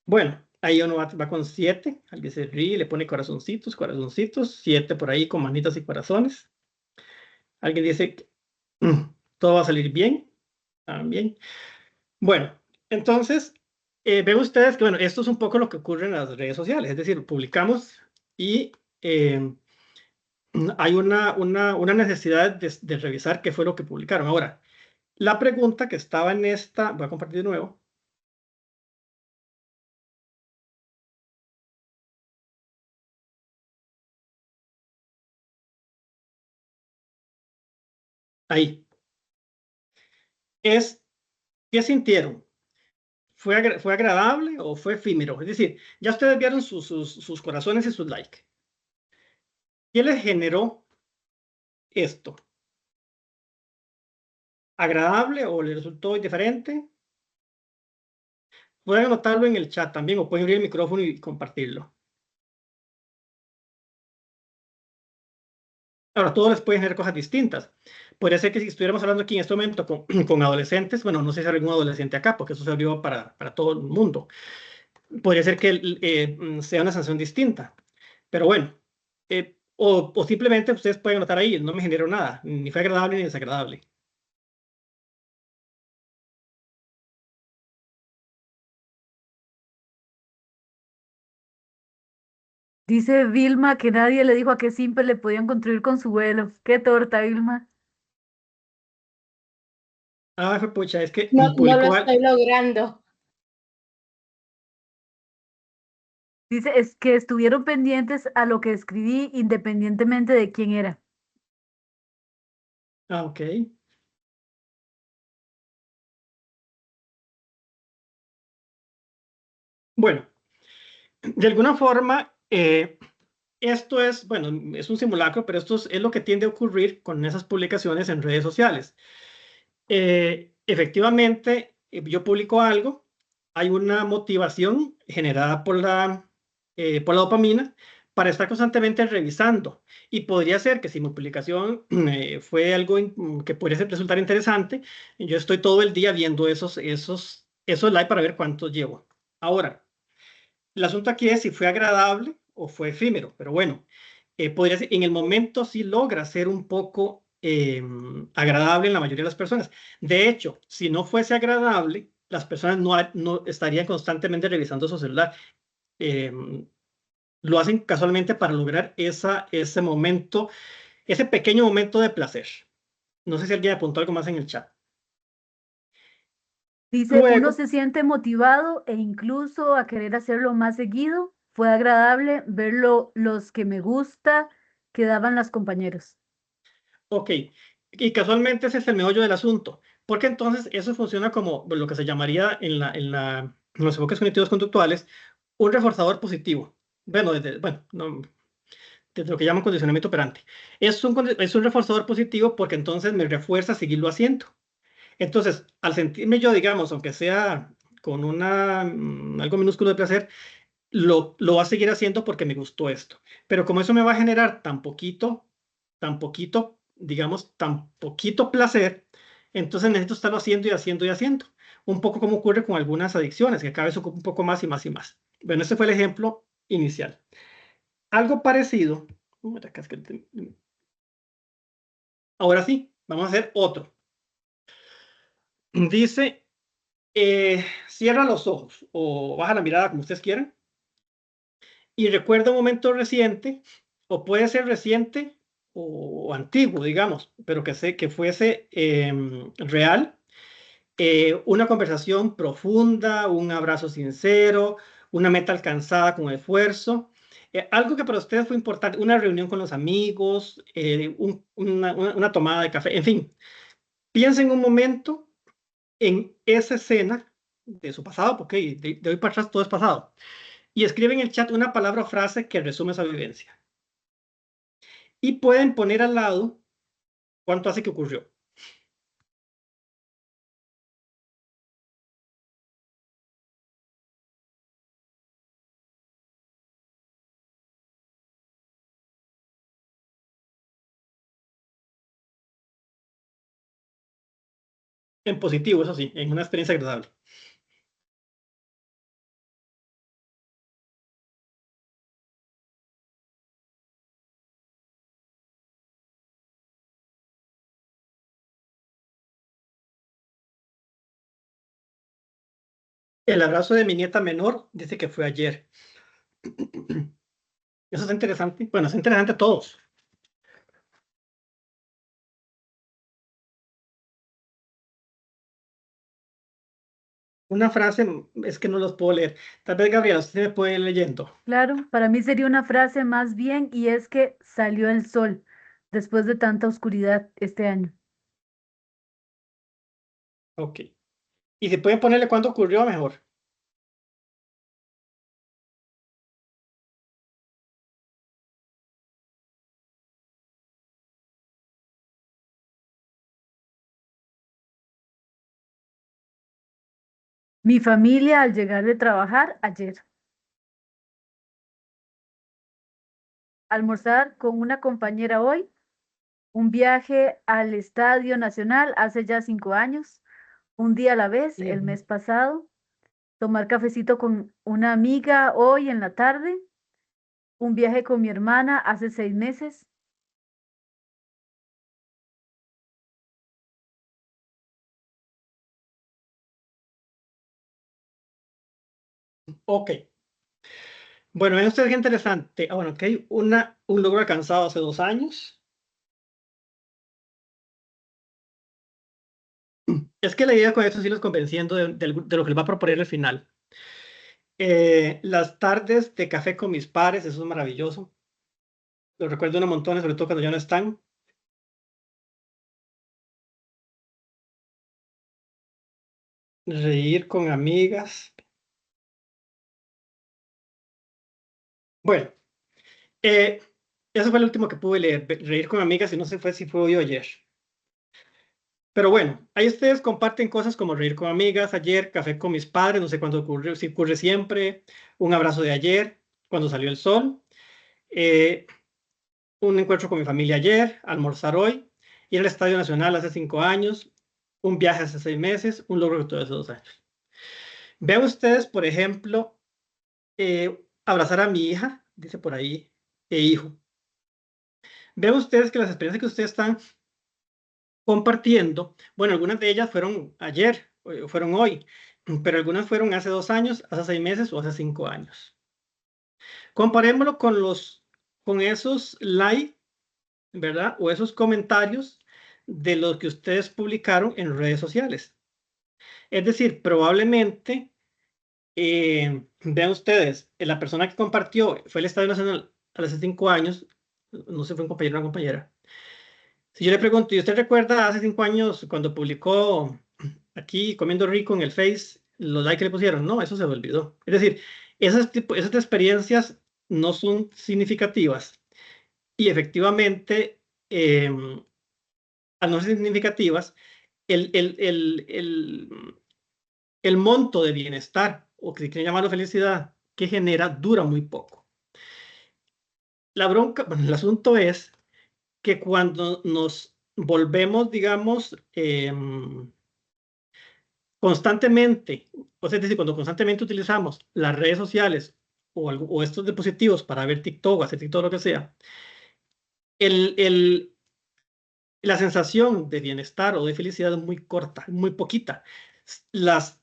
Bueno, ahí uno va con 7, alguien se ríe, le pone corazoncitos, 7 por ahí con manitas y corazones. Alguien dice que todo va a salir bien, también. Bueno, entonces, ven ustedes que, bueno, esto es un poco lo que ocurre en las redes sociales, es decir, publicamos y hay una necesidad de revisar qué fue lo que publicaron. Ahora, la pregunta que estaba en esta, voy a compartir de nuevo. Ahí. Es, ¿qué sintieron? ¿Fue agradable o fue efímero? Es decir, ya ustedes vieron sus corazones y sus likes. ¿Qué les generó esto? ¿Agradable o les resultó indiferente? Pueden anotarlo en el chat también o pueden abrir el micrófono y compartirlo. Ahora, todos les pueden generar cosas distintas. Podría ser que si estuviéramos hablando aquí en este momento con adolescentes, bueno, no sé si hay algún adolescente acá, porque eso se abrió para todo el mundo. Podría ser que sea una sanción distinta. Pero bueno, o simplemente ustedes pueden anotar ahí, no me generó nada, ni fue agradable ni desagradable. Dice Vilma que nadie le dijo a qué simple le podían construir con su vuelo. Qué torta, Vilma. Fue pucha, es que No lo publicó estoy logrando. Dice, es que estuvieron pendientes a lo que escribí independientemente de quién era. ok. Bueno, de alguna forma, esto es, bueno, es un simulacro, pero esto es lo que tiende a ocurrir con esas publicaciones en redes sociales. Efectivamente, yo publico algo, hay una motivación generada por la dopamina para estar constantemente revisando. Y podría ser que si mi publicación fue algo que podría resultar interesante, yo estoy todo el día viendo esos likes para ver cuántos llevo. Ahora, el asunto aquí es si fue agradable o fue efímero, pero bueno, podría ser, en el momento sí logra ser un poco agradable en la mayoría de las personas. De hecho, si no fuese agradable, las personas no estarían constantemente revisando su celular. Lo hacen casualmente para lograr ese momento, ese pequeño momento de placer. No sé si alguien apuntó algo más en el chat. Dice, uno Luego, se siente motivado e incluso a querer hacerlo más seguido. Fue agradable verlo, los que me gusta que daban los compañeros. ok, y casualmente ese es el meollo del asunto, porque entonces eso funciona como lo que se llamaría en los enfoques cognitivos conductuales un reforzador positivo. Bueno, desde lo que llaman condicionamiento operante. Es un reforzador positivo porque entonces me refuerza seguirlo haciendo. Entonces, al sentirme yo, digamos, aunque sea con algo minúsculo de placer, lo va a seguir haciendo porque me gustó esto. Pero como eso me va a generar tan poquito, digamos, tan poquito placer, entonces necesito estarlo haciendo y haciendo y haciendo. Un poco como ocurre con algunas adicciones, que cada vez ocupa un poco más y más y más. Bueno, ese fue el ejemplo inicial. Algo parecido. Ahora sí, vamos a hacer otro. Dice, cierra los ojos o baja la mirada como ustedes quieran y recuerda un momento reciente, o puede ser reciente o antiguo, digamos, pero que fuese real, una conversación profunda, un abrazo sincero, una meta alcanzada con esfuerzo. Algo que para ustedes fue importante, una reunión con los amigos, una tomada de café, en fin. Piensen un momento en esa escena de su pasado, porque de hoy para atrás todo es pasado, y escriben en el chat una palabra o frase que resume esa vivencia. Y pueden poner al lado cuánto hace que ocurrió. En positivo, eso sí, en una experiencia agradable. El abrazo de mi nieta menor dice que fue ayer. Eso es interesante. Bueno, es interesante a todos. Una frase, es que no los puedo leer. Tal vez, Gabriela, usted me puede ir leyendo. Claro, para mí sería una frase más bien y es que salió el sol después de tanta oscuridad este año. Ok. Y si pueden ponerle cuándo ocurrió, mejor. Mi familia al llegar de trabajar ayer. Almorzar con una compañera hoy. Un viaje al Estadio Nacional hace ya 5 años. Un día a la vez, el mes pasado. Tomar cafecito con una amiga hoy en la tarde. Un viaje con mi hermana hace 6 meses. Ok. Bueno, esto es interesante. Bueno, ok, un logro alcanzado hace 2 años. Es que la idea con esto es irlos convenciendo de lo que les va a proponer al final. Las tardes de café con mis pares, eso es maravilloso. Lo recuerdo un montón, sobre todo cuando ya no están. Reír con amigas. Bueno, eso fue el último que pude leer. Reír con amigas, y no sé si fue hoy o ayer. Pero bueno, ahí ustedes comparten cosas como reír con amigas ayer, café con mis padres, no sé cuándo ocurrió, si ocurre siempre, un abrazo de ayer, cuando salió el sol, un encuentro con mi familia ayer, almorzar hoy, ir al Estadio Nacional hace 5 años, un viaje hace 6 meses, un logro de todos esos 2 años. Vean ustedes, por ejemplo, abrazar a mi hija, dice por ahí, e hijo. Vean ustedes que las experiencias que ustedes están compartiendo, bueno, algunas de ellas fueron ayer, fueron hoy, pero algunas fueron hace 2 años, hace 6 meses o hace 5 años. Comparémoslo con esos likes, ¿verdad? O esos comentarios de los que ustedes publicaron en redes sociales. Es decir, probablemente, vean ustedes, la persona que compartió fue el Estadio Nacional hace 5 años, no sé, fue un compañero o una compañera. Si yo le pregunto, ¿y usted recuerda hace 5 años cuando publicó aquí comiendo rico en el Face los likes que le pusieron? No, eso se me olvidó. Es decir, esas experiencias no son significativas y efectivamente, al no ser significativas, el monto de bienestar, o que se quiere llamarlo felicidad, que genera dura muy poco. La bronca, bueno, el asunto es que cuando nos volvemos, digamos, constantemente, o sea, es decir, cuando constantemente utilizamos las redes sociales o estos dispositivos para ver TikTok, hacer TikTok, lo que sea, la sensación de bienestar o de felicidad es muy corta, muy poquita. Las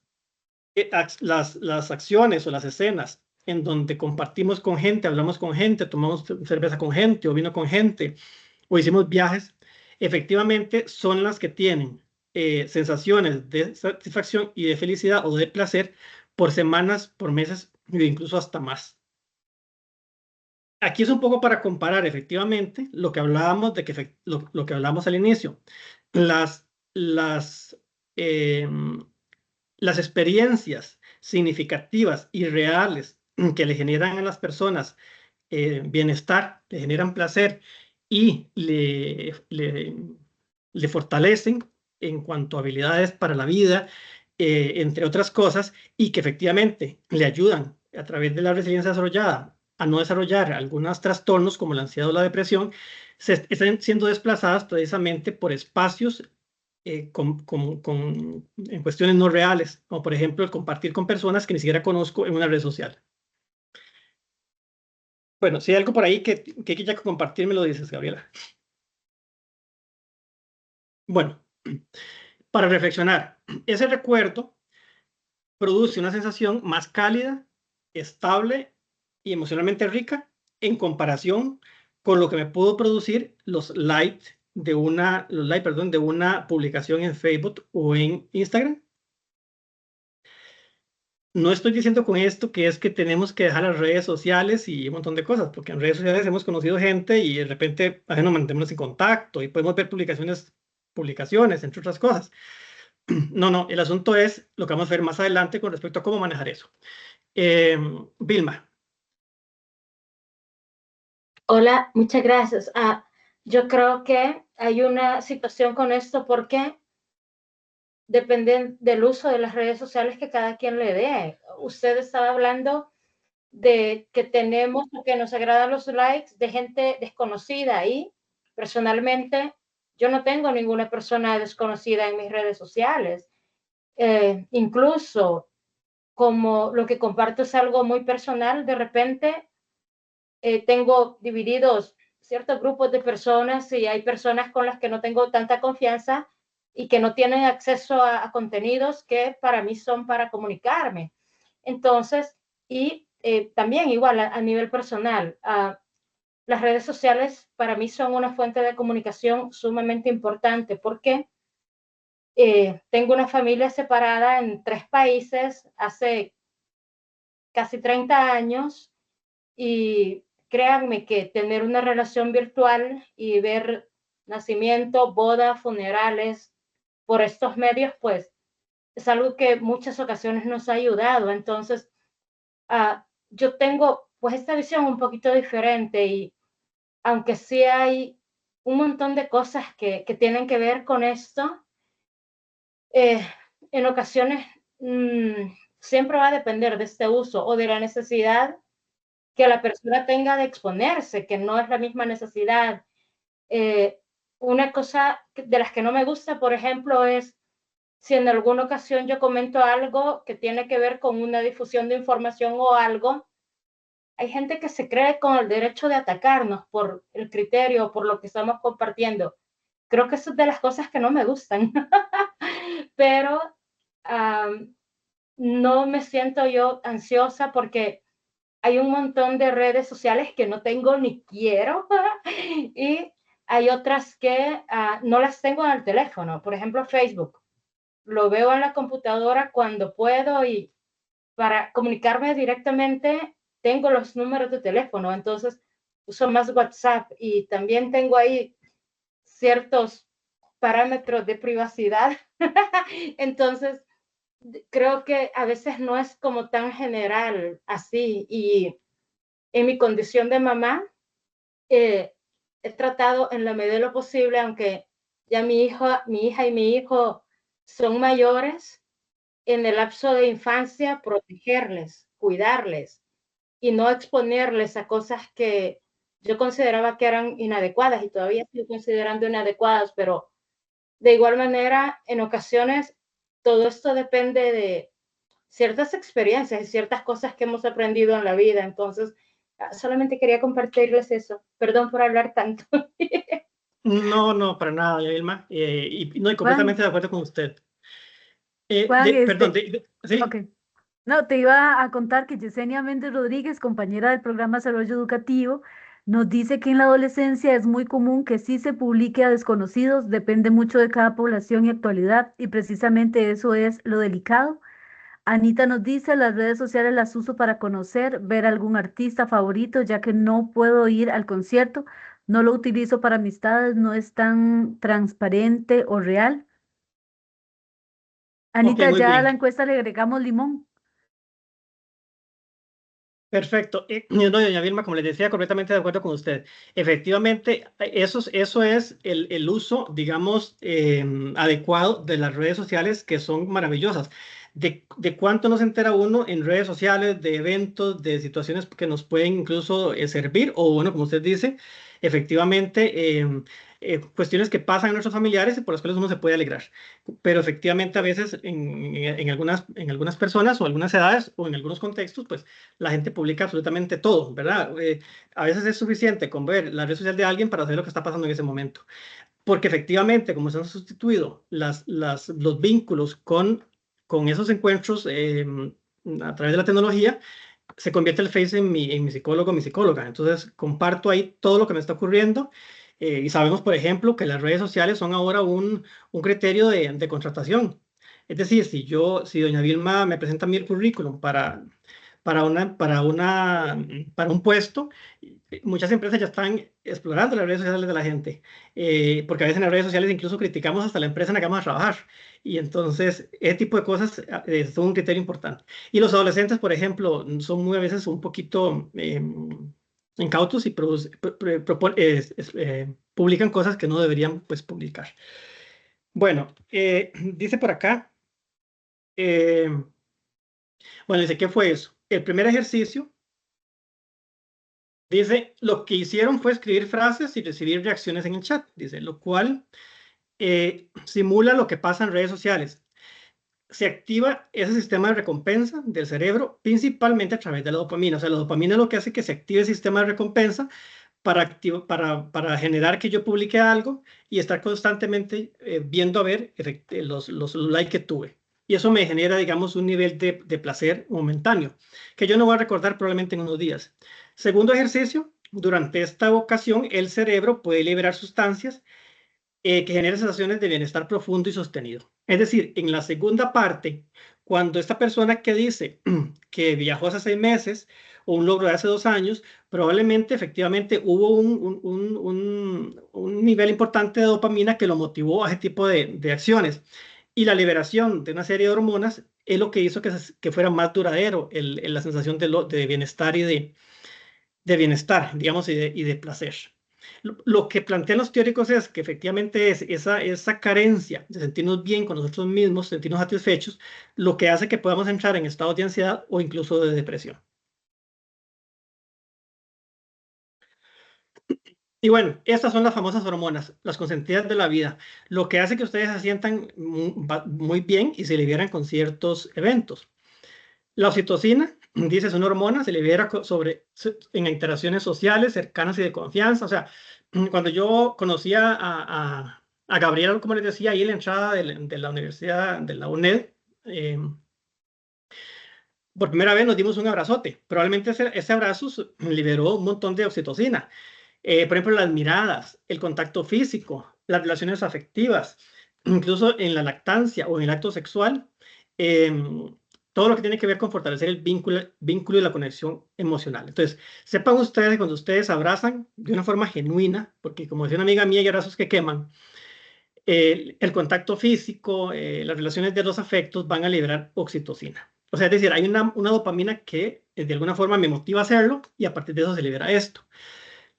acciones o las escenas en donde compartimos con gente, hablamos con gente, tomamos cerveza con gente o vino con gente o hicimos viajes, efectivamente son las que tienen sensaciones de satisfacción y de felicidad o de placer por semanas, por meses e incluso hasta más. Aquí es un poco para comparar efectivamente lo que hablábamos de que lo que hablamos al inicio. Las experiencias significativas y reales que le generan a las personas bienestar, le generan placer y le fortalecen en cuanto a habilidades para la vida, entre otras cosas, y que efectivamente le ayudan a través de la resiliencia desarrollada a no desarrollar algunos trastornos como la ansiedad o la depresión, están siendo desplazadas precisamente por espacios en cuestiones no reales, como por ejemplo el compartir con personas que ni siquiera conozco en una red social. Bueno, si hay algo por ahí que quieras compartir, me lo dices, Gabriela. Bueno, para reflexionar, ese recuerdo produce una sensación más cálida, estable y emocionalmente rica en comparación con lo que me pudo producir los likes de una publicación en Facebook o en Instagram. No estoy diciendo con esto que es que tenemos que dejar las redes sociales y un montón de cosas, porque en redes sociales hemos conocido gente y de repente nos mantenemos en contacto y podemos ver publicaciones, entre otras cosas. No, el asunto es lo que vamos a ver más adelante con respecto a cómo manejar eso. Vilma. Hola, muchas gracias. Yo creo que hay una situación con esto porque depende del uso de las redes sociales que cada quien le dé. Usted estaba hablando de que tenemos o que nos agradan los likes de gente desconocida y personalmente yo no tengo ninguna persona desconocida en mis redes sociales. Incluso como lo que comparto es algo muy personal, de repente tengo divididos ciertos grupos de personas y hay personas con las que no tengo tanta confianza y que no tienen acceso a contenidos que para mí son para comunicarme. Entonces, y también igual a nivel personal, las redes sociales para mí son una fuente de comunicación sumamente importante porque tengo una familia separada en 3 países hace casi 30 años y créanme que tener una relación virtual y ver nacimiento, boda, funerales por estos medios, pues es algo que muchas ocasiones nos ha ayudado. Entonces, yo tengo pues esta visión un poquito diferente y aunque sí hay un montón de cosas que tienen que ver con esto, en ocasiones siempre va a depender de este uso o de la necesidad que la persona tenga de exponerse, que no es la misma necesidad. Una cosa de las que no me gusta, por ejemplo, es si en alguna ocasión yo comento algo que tiene que ver con una difusión de información o algo, hay gente que se cree con el derecho de atacarnos por el criterio o por lo que estamos compartiendo. Creo que eso es de las cosas que no me gustan. Pero no me siento yo ansiosa porque hay un montón de redes sociales que no tengo ni quiero y hay otras que no las tengo en el teléfono. Por ejemplo, Facebook. Lo veo en la computadora cuando puedo y para comunicarme directamente tengo los números de teléfono, entonces uso más WhatsApp y también tengo ahí ciertos parámetros de privacidad. Entonces, creo que a veces no es como tan general así y en mi condición de mamá, he tratado en la medida de lo posible, aunque ya mi hija y mi hijo son mayores, en el lapso de infancia, protegerles, cuidarles y no exponerles a cosas que yo consideraba que eran inadecuadas y todavía estoy considerando inadecuadas, pero de igual manera, en ocasiones, todo esto depende de ciertas experiencias y ciertas cosas que hemos aprendido en la vida. Entonces, solamente quería compartirles eso. Perdón por hablar tanto. No, para nada, Vilma. Y completamente de acuerdo con usted. Juan, Perdón, ¿sí? Ok. No, te iba a contar que Yesenia Méndez Rodríguez, compañera del programa Desarrollo Educativo, Nos dice que en la adolescencia es muy común que sí se publique a desconocidos, depende mucho de cada población y actualidad, y precisamente eso es lo delicado. Anita nos dice, las redes sociales las uso para conocer, ver algún artista favorito, ya que no puedo ir al concierto, no lo utilizo para amistades, no es tan transparente o real. Ok, Anita, muy ya a la bien. encuesta le agregamos limón. Perfecto. No, doña Vilma, como les decía, completamente de acuerdo con usted. Efectivamente, eso es el uso, digamos, adecuado de las redes sociales, que son maravillosas. De cuánto nos entera uno en redes sociales, de eventos, de situaciones que nos pueden incluso servir, o bueno, como usted dice, efectivamente, cuestiones que pasan en nuestros familiares y por las cuales uno se puede alegrar. Pero efectivamente, a veces en algunas personas o algunas edades o en algunos contextos, pues la gente publica absolutamente todo, ¿verdad? A veces es suficiente con ver la red social de alguien para saber lo que está pasando en ese momento. Porque efectivamente, como se han sustituido los vínculos con esos encuentros a través de la tecnología, se convierte el Face en mi psicólogo, mi psicóloga. Entonces, comparto ahí todo lo que me está ocurriendo. Y sabemos, por ejemplo, que las redes sociales son ahora un criterio de contratación. Es decir, si doña Vilma me presenta mi currículum para un puesto, muchas empresas ya están explorando las redes sociales de la gente, porque a veces en las redes sociales incluso criticamos hasta la empresa en la que vamos a trabajar. Y entonces, ese tipo de cosas son un criterio importante. Y los adolescentes, por ejemplo, son muy a veces un poquito incautos y publican cosas que no deberían pues, publicar. Bueno, dice por acá, eh, bueno, dice, ¿qué fue eso? El primer ejercicio, dice, lo que hicieron fue escribir frases y recibir reacciones en el chat, dice, lo cual simula lo que pasa en redes sociales. Se activa ese sistema de recompensa del cerebro principalmente a través de la dopamina. O sea, la dopamina es lo que hace que se active el sistema de recompensa para generar que yo publique algo y estar constantemente viendo a ver los likes que tuve. Y eso me genera, digamos, un nivel de placer momentáneo, que yo no voy a recordar probablemente en unos días. Segundo ejercicio, durante esta ocasión, el cerebro puede liberar sustancias que genera sensaciones de bienestar profundo y sostenido. Es decir, en la segunda parte, cuando esta persona que dice que viajó hace 6 meses o un logro de hace 2 años, probablemente efectivamente hubo un nivel importante de dopamina que lo motivó a ese tipo de acciones. Y la liberación de una serie de hormonas es lo que hizo que fuera más duradero la sensación de bienestar y de bienestar, digamos, y de placer. Lo que plantean los teóricos es que efectivamente es esa carencia de sentirnos bien con nosotros mismos, sentirnos satisfechos, lo que hace que podamos entrar en estados de ansiedad o incluso de depresión. Y bueno, estas son las famosas hormonas, las consentidas de la vida, lo que hace que ustedes se sientan muy bien y se liberan con ciertos eventos. La oxitocina, dice, es una hormona, se libera en interacciones sociales cercanas y de confianza. O sea, cuando yo conocía a Gabriel, como les decía, ahí en la entrada de la universidad, de la UNED, eh, por primera vez nos dimos un abrazote. Probablemente ese abrazo liberó un montón de oxitocina. Por ejemplo, las miradas, el contacto físico, las relaciones afectivas, incluso en la lactancia o en el acto sexual, todo lo que tiene que ver con fortalecer el vínculo y la conexión emocional. Entonces, sepan ustedes, cuando ustedes abrazan de una forma genuina, porque como decía una amiga mía, hay abrazos que queman, el contacto físico, las relaciones de los afectos van a liberar oxitocina. O sea, es decir, hay una dopamina que de alguna forma me motiva a hacerlo y a partir de eso se libera esto.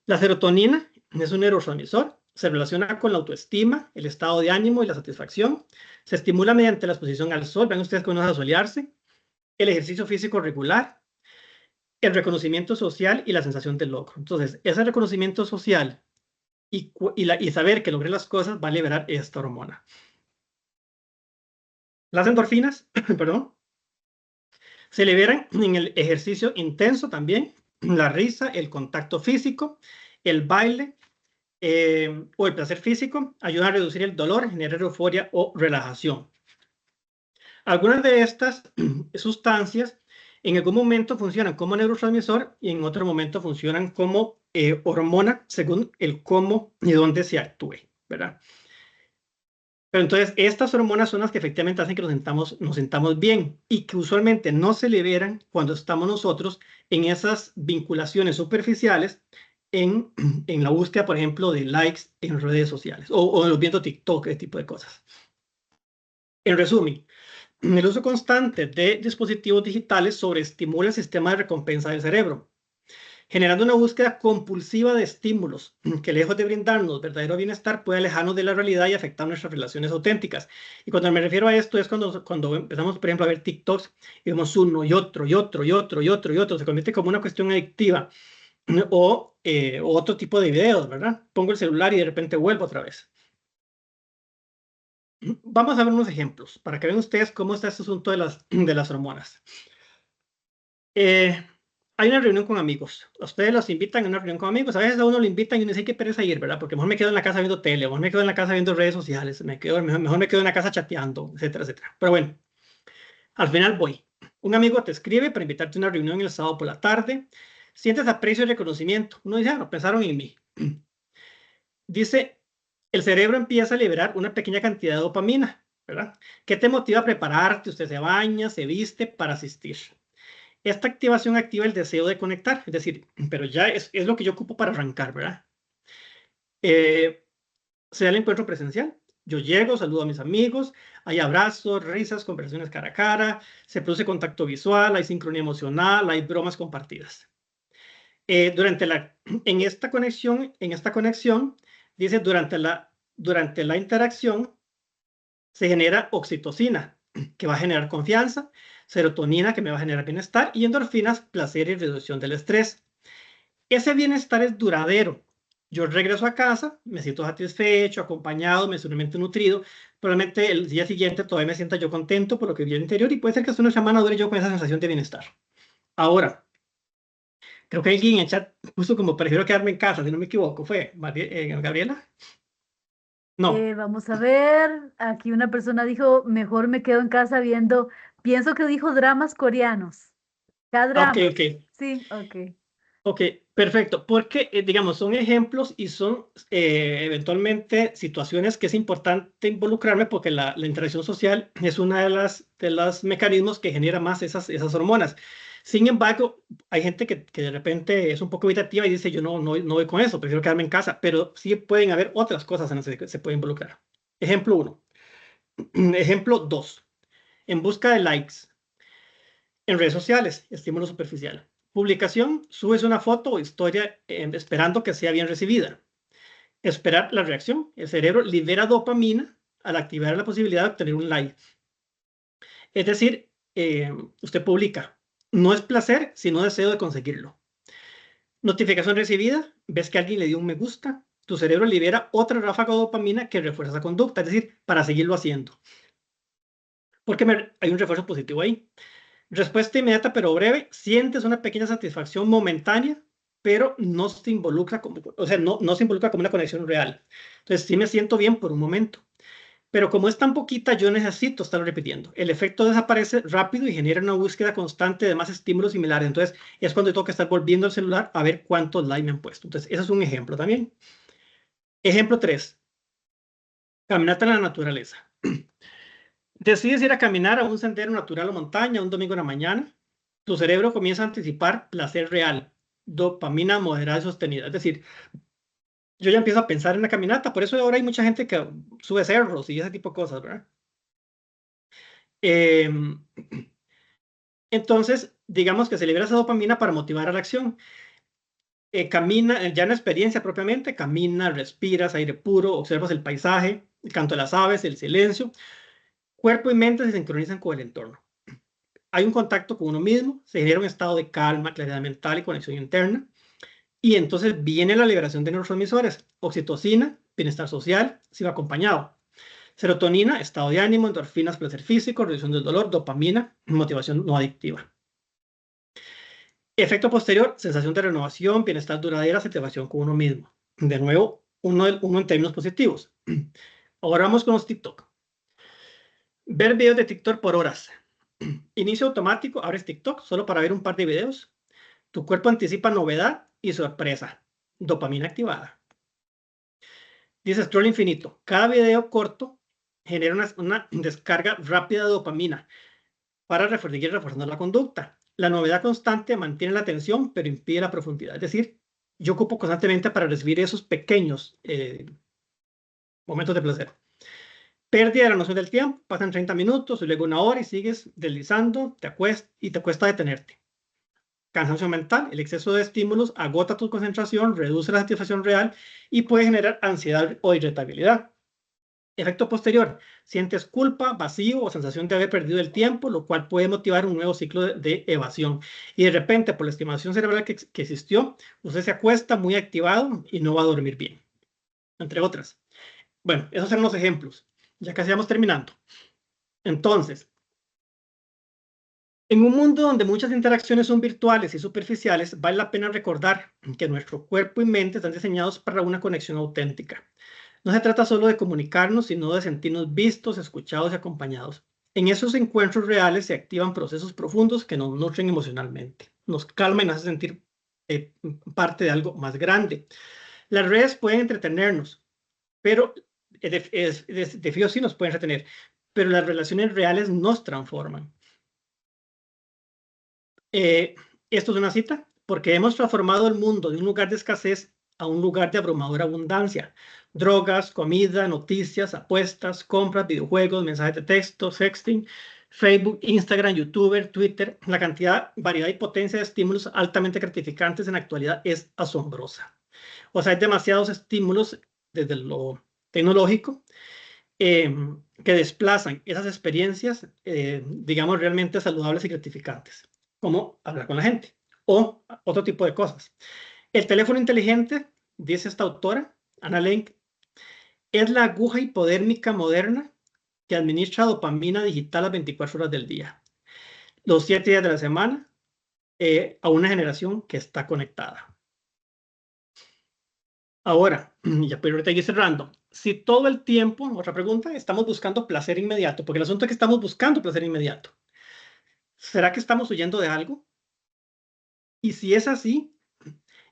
La serotonina es un neurotransmisor, se relaciona con la autoestima, el estado de ánimo y la satisfacción. Se estimula mediante la exposición al sol, ven ustedes cómo no es asolearse, el ejercicio físico regular, el reconocimiento social y la sensación de logro. Entonces, ese reconocimiento social y saber que logré las cosas va a liberar esta hormona. Las endorfinas, perdón, se liberan en el ejercicio intenso también, la risa, el contacto físico, el baile, o el placer físico, ayudan a reducir el dolor, generar euforia o relajación. Algunas de estas sustancias en algún momento funcionan como neurotransmisor y en otro momento funcionan como hormona según el cómo y dónde se actúe, ¿verdad? Pero entonces estas hormonas son las que efectivamente hacen que nos sintamos bien y que usualmente no se liberan cuando estamos nosotros en esas vinculaciones superficiales en la búsqueda, por ejemplo, de likes en redes sociales o viendo TikTok, ese tipo de cosas. En resumen, el uso constante de dispositivos digitales sobreestimula el sistema de recompensa del cerebro, generando una búsqueda compulsiva de estímulos que, lejos de brindarnos verdadero bienestar, puede alejarnos de la realidad y afectar nuestras relaciones auténticas. Y cuando me refiero a esto es cuando empezamos, por ejemplo, a ver TikToks y vemos uno y otro y otro y otro y otro y otro, se convierte como una cuestión adictiva. O otro tipo de videos, ¿verdad? Pongo el celular y de repente vuelvo otra vez. Vamos a ver unos ejemplos para que vean ustedes cómo está este asunto de las hormonas. Hay una reunión con amigos. A ustedes los invitan a una reunión con amigos. A veces a uno lo invitan y uno dice, qué pereza ir, ¿verdad? Porque mejor me quedo en la casa viendo tele, mejor me quedo en la casa viendo redes sociales, mejor me quedo en la casa chateando, etcétera, etcétera. Pero bueno, al final voy. Un amigo te escribe para invitarte a una reunión el sábado por la tarde. Sientes aprecio y reconocimiento. Uno dice, no pensaron en mí. Dice, el cerebro empieza a liberar una pequeña cantidad de dopamina, ¿verdad? ¿Qué te motiva a prepararte? Usted se baña, se viste para asistir. Esta activación activa el deseo de conectar, es decir, pero ya es lo que yo ocupo para arrancar, ¿verdad? Se da el encuentro presencial. Yo llego, saludo a mis amigos, hay abrazos, risas, conversaciones cara a cara, se produce contacto visual, hay sincronía emocional, hay bromas compartidas. En esta conexión, dice, durante la interacción se genera oxitocina, que va a generar confianza, serotonina, que me va a generar bienestar, y endorfinas, placer y reducción del estrés. Ese bienestar es duradero. Yo regreso a casa, me siento satisfecho, acompañado, mensualmente nutrido. Probablemente el día siguiente todavía me sienta yo contento por lo que vi el interior y puede ser que hasta una semana dure yo con esa sensación de bienestar. Ahora, creo que alguien en el chat puso como prefiero quedarme en casa, si no me equivoco. ¿Fue Gabriela? No. Vamos a ver, aquí una persona dijo, mejor me quedo en casa viendo, pienso que dijo dramas coreanos. Ok, K-dramas. ok. Sí, ok. Ok, perfecto, porque digamos, son ejemplos y son eventualmente situaciones que es importante involucrarme porque la interacción social es una de los mecanismos que genera más esas hormonas. Sin embargo, hay gente que de repente es un poco evitativa y dice, yo no voy con eso, prefiero quedarme en casa, pero sí pueden haber otras cosas en las que se puede involucrar. Ejemplo 1. Ejemplo 2. En busca de likes. En redes sociales, estímulo superficial. Publicación, subes una foto o historia esperando que sea bien recibida. Esperar la reacción. El cerebro libera dopamina al activar la posibilidad de obtener un like. Es decir, usted publica. No es placer, sino deseo de conseguirlo. Notificación recibida. Ves que alguien le dio un me gusta. Tu cerebro libera otra ráfaga de dopamina que refuerza esa conducta. Es decir, para seguirlo haciendo. Porque hay un refuerzo positivo ahí. Respuesta inmediata pero breve, sientes una pequeña satisfacción momentánea, pero no se involucra no se involucra como una conexión real. Entonces sí me siento bien por un momento, pero como es tan poquita, yo necesito estarlo repitiendo. El efecto desaparece rápido y genera una búsqueda constante de más estímulos similares. Entonces es cuando tengo que estar volviendo al celular a ver cuántos likes me han puesto. Entonces ese es un ejemplo también. Ejemplo 3. Caminata en la naturaleza. Decides ir a caminar a un sendero natural o montaña un domingo en la mañana. Tu cerebro comienza a anticipar placer real, dopamina moderada y sostenida. Es decir, yo ya empiezo a pensar en la caminata. Por eso ahora hay mucha gente que sube cerros y ese tipo de cosas, ¿verdad? Entonces, digamos que se libera esa dopamina para motivar a la acción. Camina, ya en la experiencia propiamente, camina, respiras aire puro, observas el paisaje, el canto de las aves, el silencio. Cuerpo y mente se sincronizan con el entorno. Hay un contacto con uno mismo, se genera un estado de calma, claridad mental y conexión interna. Y entonces viene la liberación de neurotransmisores, oxitocina, bienestar social, si va acompañado. Serotonina, estado de ánimo, endorfinas, placer físico, reducción del dolor, dopamina, motivación no adictiva. Efecto posterior, sensación de renovación, bienestar duradera, satisfacción con uno mismo. De nuevo, uno en términos positivos. Ahora vamos con los TikTok. Ver videos de TikTok por horas. Inicio automático, abres TikTok solo para ver un par de videos. Tu cuerpo anticipa novedad y sorpresa. dopamina activada. Dice scroll infinito. Cada video corto genera una descarga rápida de dopamina para seguir reforzando la conducta. La novedad constante mantiene la atención, pero impide la profundidad. Es decir, yo ocupo constantemente para recibir esos pequeños momentos de placer. Pérdida de la noción del tiempo. Pasan 30 minutos y luego 1 hora y sigues deslizando, te cuesta detenerte. Cansancio mental. El exceso de estímulos agota tu concentración, reduce la satisfacción real y puede generar ansiedad o irritabilidad. Efecto posterior. Sientes culpa, vacío o sensación de haber perdido el tiempo, lo cual puede motivar un nuevo ciclo de evasión. Y de repente, por la estimación cerebral que existió, usted se acuesta muy activado y no va a dormir bien. Entre otras. Bueno, esos eran los ejemplos. Ya casi vamos terminando. Entonces, en un mundo donde muchas interacciones son virtuales y superficiales, vale la pena recordar que nuestro cuerpo y mente están diseñados para una conexión auténtica. No se trata solo de comunicarnos, sino de sentirnos vistos, escuchados y acompañados. En esos encuentros reales se activan procesos profundos que nos nutren emocionalmente, nos calman y nos hacen sentir parte de algo más grande. Las redes pueden entretenernos, pero de fijo sí nos pueden entretener, pero las relaciones reales nos transforman. Esto es una cita, porque hemos transformado el mundo de un lugar de escasez a un lugar de abrumadora abundancia. Drogas, comida, noticias, apuestas, compras, videojuegos, mensajes de texto, sexting, Facebook, Instagram, YouTube, Twitter. La cantidad, variedad y potencia de estímulos altamente gratificantes en la actualidad es asombrosa. O sea, hay demasiados estímulos desde lo tecnológico que desplazan esas experiencias, digamos, realmente saludables y gratificantes, como hablar con la gente o otro tipo de cosas. El teléfono inteligente, dice esta autora, Anna Lenk, es la aguja hipodérmica moderna que administra dopamina digital las 24 horas del día, los 7 días de la semana, a una generación que está conectada. Ahora, ya pero ahorita ir cerrando. Si todo el tiempo, otra pregunta, estamos buscando placer inmediato, porque el asunto es que estamos buscando placer inmediato. ¿Será que estamos huyendo de algo? Y si es así,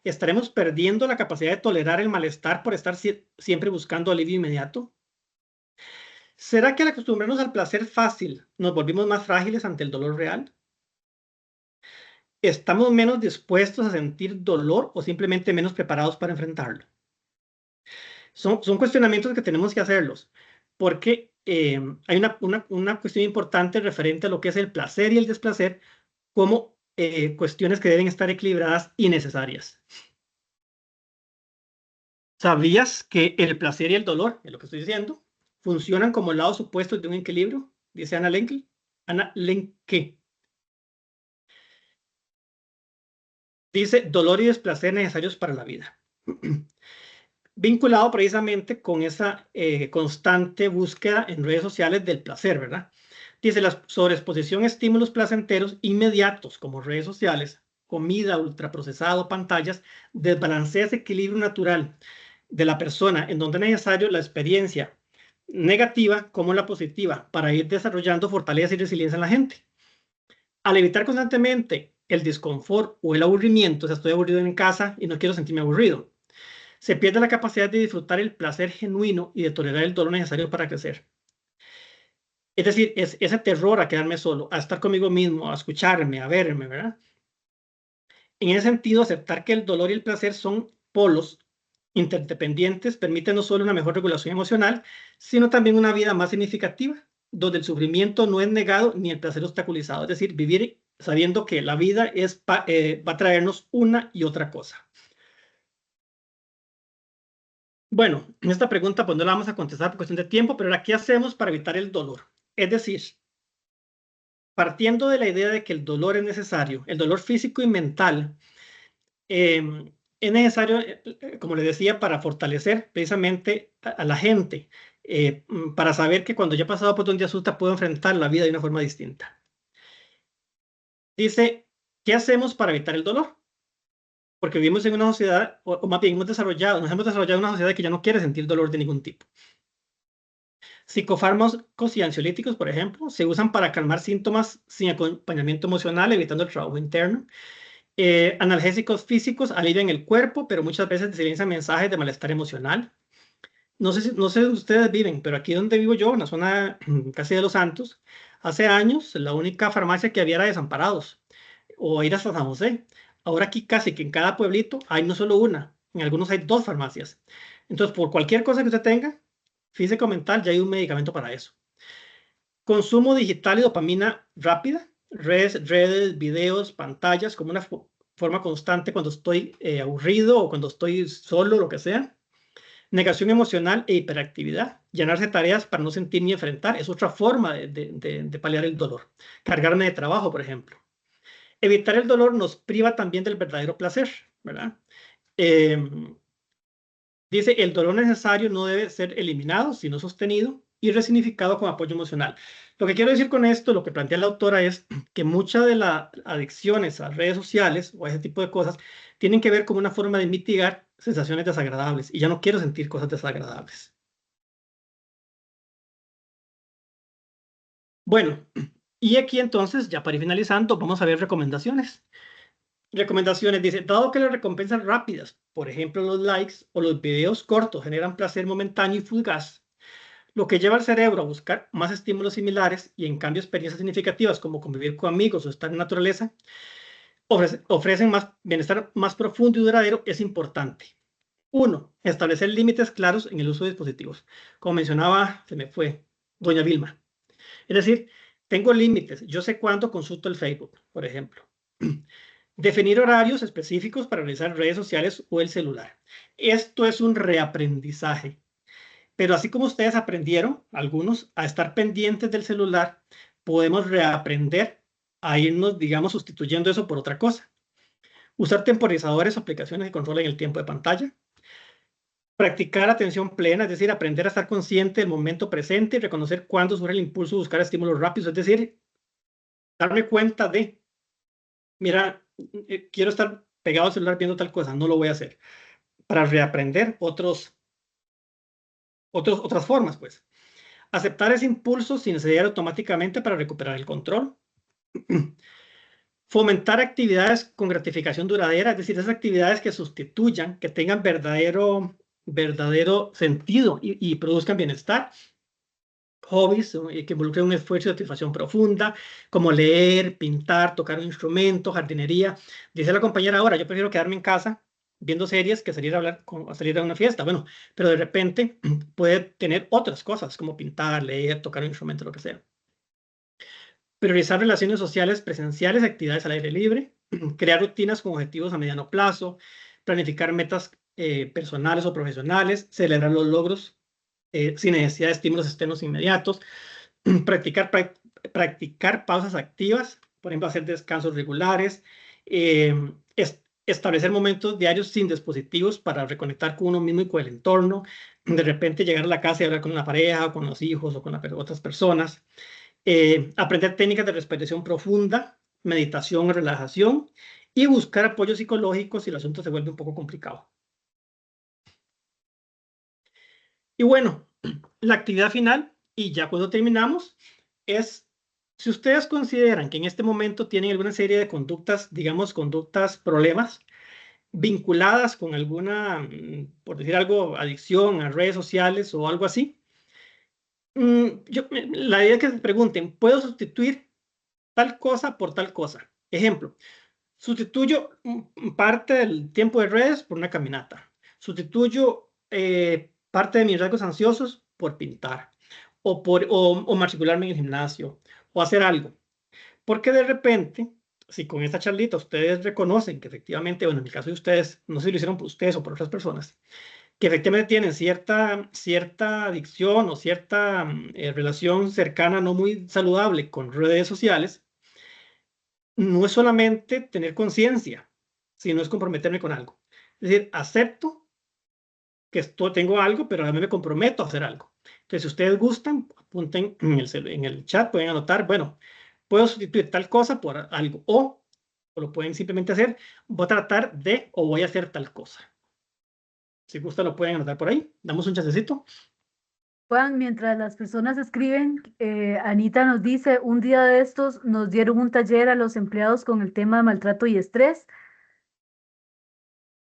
¿estaremos perdiendo la capacidad de tolerar el malestar por estar siempre buscando alivio inmediato? ¿Será que al acostumbrarnos al placer fácil nos volvimos más frágiles ante el dolor real? ¿Estamos menos dispuestos a sentir dolor o simplemente menos preparados para enfrentarlo? Son cuestionamientos que tenemos que hacerlos, porque hay una cuestión importante referente a lo que es el placer y el desplacer como cuestiones que deben estar equilibradas y necesarias. ¿Sabías que el placer y el dolor, es lo que estoy diciendo, funcionan como lados opuestos de un equilibrio? Dice Anna Lenke. Anna Lenke. Dice, dolor y desplacer necesarios para la vida. Vinculado precisamente con esa constante búsqueda en redes sociales del placer, ¿verdad? Dice, la sobreexposición a estímulos placenteros inmediatos como redes sociales, comida, ultraprocesado, pantallas, desbalancea ese equilibrio natural de la persona en donde es necesario la experiencia negativa como la positiva para ir desarrollando fortaleza y resiliencia en la gente. Al evitar constantemente el disconfort o el aburrimiento, o sea, estoy aburrido en casa y no quiero sentirme aburrido, se pierde la capacidad de disfrutar el placer genuino y de tolerar el dolor necesario para crecer. Es decir, es ese terror a quedarme solo, a estar conmigo mismo, a escucharme, a verme, ¿verdad? En ese sentido, aceptar que el dolor y el placer son polos interdependientes permite no solo una mejor regulación emocional, sino también una vida más significativa, donde el sufrimiento no es negado ni el placer obstaculizado. Es decir, vivir sabiendo que la vida va a traernos una y otra cosa. Bueno, en esta pregunta pues no la vamos a contestar por cuestión de tiempo, pero ahora, ¿qué hacemos para evitar el dolor? Es decir, partiendo de la idea de que el dolor es necesario, el dolor físico y mental, es necesario, como le decía, para fortalecer precisamente a la gente, para saber que cuando ya he pasado por un día asusta puedo enfrentar la vida de una forma distinta. Dice, ¿qué hacemos para evitar el dolor? Porque vivimos en una sociedad, o más bien nos hemos desarrollado una sociedad que ya no quiere sentir dolor de ningún tipo. Psicofármacos y ansiolíticos, por ejemplo, se usan para calmar síntomas sin acompañamiento emocional, evitando el trabajo interno. Analgésicos físicos alivian el cuerpo, pero muchas veces silencian mensajes de malestar emocional. No sé dónde ustedes viven, pero aquí donde vivo yo, en la zona casi de Los Santos, hace años la única farmacia que había era Desamparados o ir hasta San José. Ahora aquí casi que en cada pueblito hay no solo una, en algunos hay 2 farmacias. Entonces, por cualquier cosa que usted tenga, física o mental, ya hay un medicamento para eso. Consumo digital y dopamina rápida, redes, videos, pantallas, como una forma constante cuando estoy aburrido o cuando estoy solo, lo que sea. Negación emocional e hiperactividad. Llenarse tareas para no sentir ni enfrentar. Es otra forma de paliar el dolor. Cargarme de trabajo, por ejemplo. Evitar el dolor nos priva también del verdadero placer, ¿verdad? Dice, el dolor necesario no debe ser eliminado, sino sostenido y resignificado con apoyo emocional. Lo que quiero decir con esto, lo que plantea la autora es que muchas de las adicciones a redes sociales o a ese tipo de cosas tienen que ver con una forma de mitigar sensaciones desagradables y ya no quiero sentir cosas desagradables. Bueno, y aquí entonces, ya para ir finalizando, vamos a ver recomendaciones. Recomendaciones, dice, dado que las recompensas rápidas, por ejemplo los likes o los videos cortos generan placer momentáneo y fugaz, lo que lleva al cerebro a buscar más estímulos similares y en cambio experiencias significativas como convivir con amigos o estar en naturaleza, ofrecen más bienestar más profundo y duradero, es importante. 1. Establecer límites claros en el uso de dispositivos. Como mencionaba, se me fue, doña Vilma. Es decir, tengo límites. Yo sé cuándo consulto el Facebook, por ejemplo. Definir horarios específicos para realizar redes sociales o el celular. Esto es un reaprendizaje. Pero así como ustedes aprendieron, algunos, a estar pendientes del celular, podemos reaprender a irnos, digamos, sustituyendo eso por otra cosa. Usar temporizadores o aplicaciones que controlen el tiempo de pantalla. Practicar atención plena, es decir, aprender a estar consciente del momento presente y reconocer cuándo surge el impulso de buscar estímulos rápidos, es decir, darme cuenta de, mira, quiero estar pegado al celular viendo tal cosa, no lo voy a hacer. Para reaprender otras formas, pues. Aceptar ese impulso sin ceder automáticamente para recuperar el control. Fomentar actividades con gratificación duradera, es decir, esas actividades que sustituyan, que tengan verdadero sentido y produzcan bienestar. Hobbies que involucren un esfuerzo y satisfacción profunda, como leer, pintar, tocar un instrumento, jardinería. Dice la compañera ahora, yo prefiero quedarme en casa viendo series que salir salir a una fiesta. Bueno, pero de repente puede tener otras cosas, como pintar, leer, tocar un instrumento, lo que sea. Priorizar relaciones sociales presenciales, actividades al aire libre, crear rutinas con objetivos a mediano plazo, planificar metas personales o profesionales, celebrar los logros sin necesidad de estímulos externos inmediatos, practicar pausas activas, por ejemplo, hacer descansos regulares, establecer momentos diarios sin dispositivos para reconectar con uno mismo y con el entorno, de repente llegar a la casa y hablar con una pareja, o con los hijos o con otras personas, aprender técnicas de respiración profunda, meditación o relajación y buscar apoyo psicológico si el asunto se vuelve un poco complicado. Y bueno, la actividad final, y ya cuando terminamos, es si ustedes consideran que en este momento tienen alguna serie de conductas, digamos, problemas, vinculadas con alguna, por decir algo, adicción a redes sociales o algo así, la idea es que se pregunten, ¿puedo sustituir tal cosa por tal cosa? Ejemplo, sustituyo parte del tiempo de redes por una caminata. Sustituyo parte de mis rasgos ansiosos por pintar o matricularme en el gimnasio o hacer algo. Porque de repente, si con esta charlita ustedes reconocen que efectivamente, bueno, en el caso de ustedes, no sé si lo hicieron por ustedes o por otras personas, que efectivamente tienen cierta adicción o cierta relación cercana no muy saludable con redes sociales, no es solamente tener conciencia, sino es comprometerme con algo. Es decir, acepto que tengo algo, pero a mí me comprometo a hacer algo. Entonces, si ustedes gustan, apunten en el chat, pueden anotar, bueno, puedo sustituir tal cosa por algo, o lo pueden simplemente hacer, voy a tratar de, o voy a hacer tal cosa. Si gustan, lo pueden anotar por ahí. Damos un chancecito. Juan, mientras las personas escriben, Anita nos dice, un día de estos nos dieron un taller a los empleados con el tema de maltrato y estrés.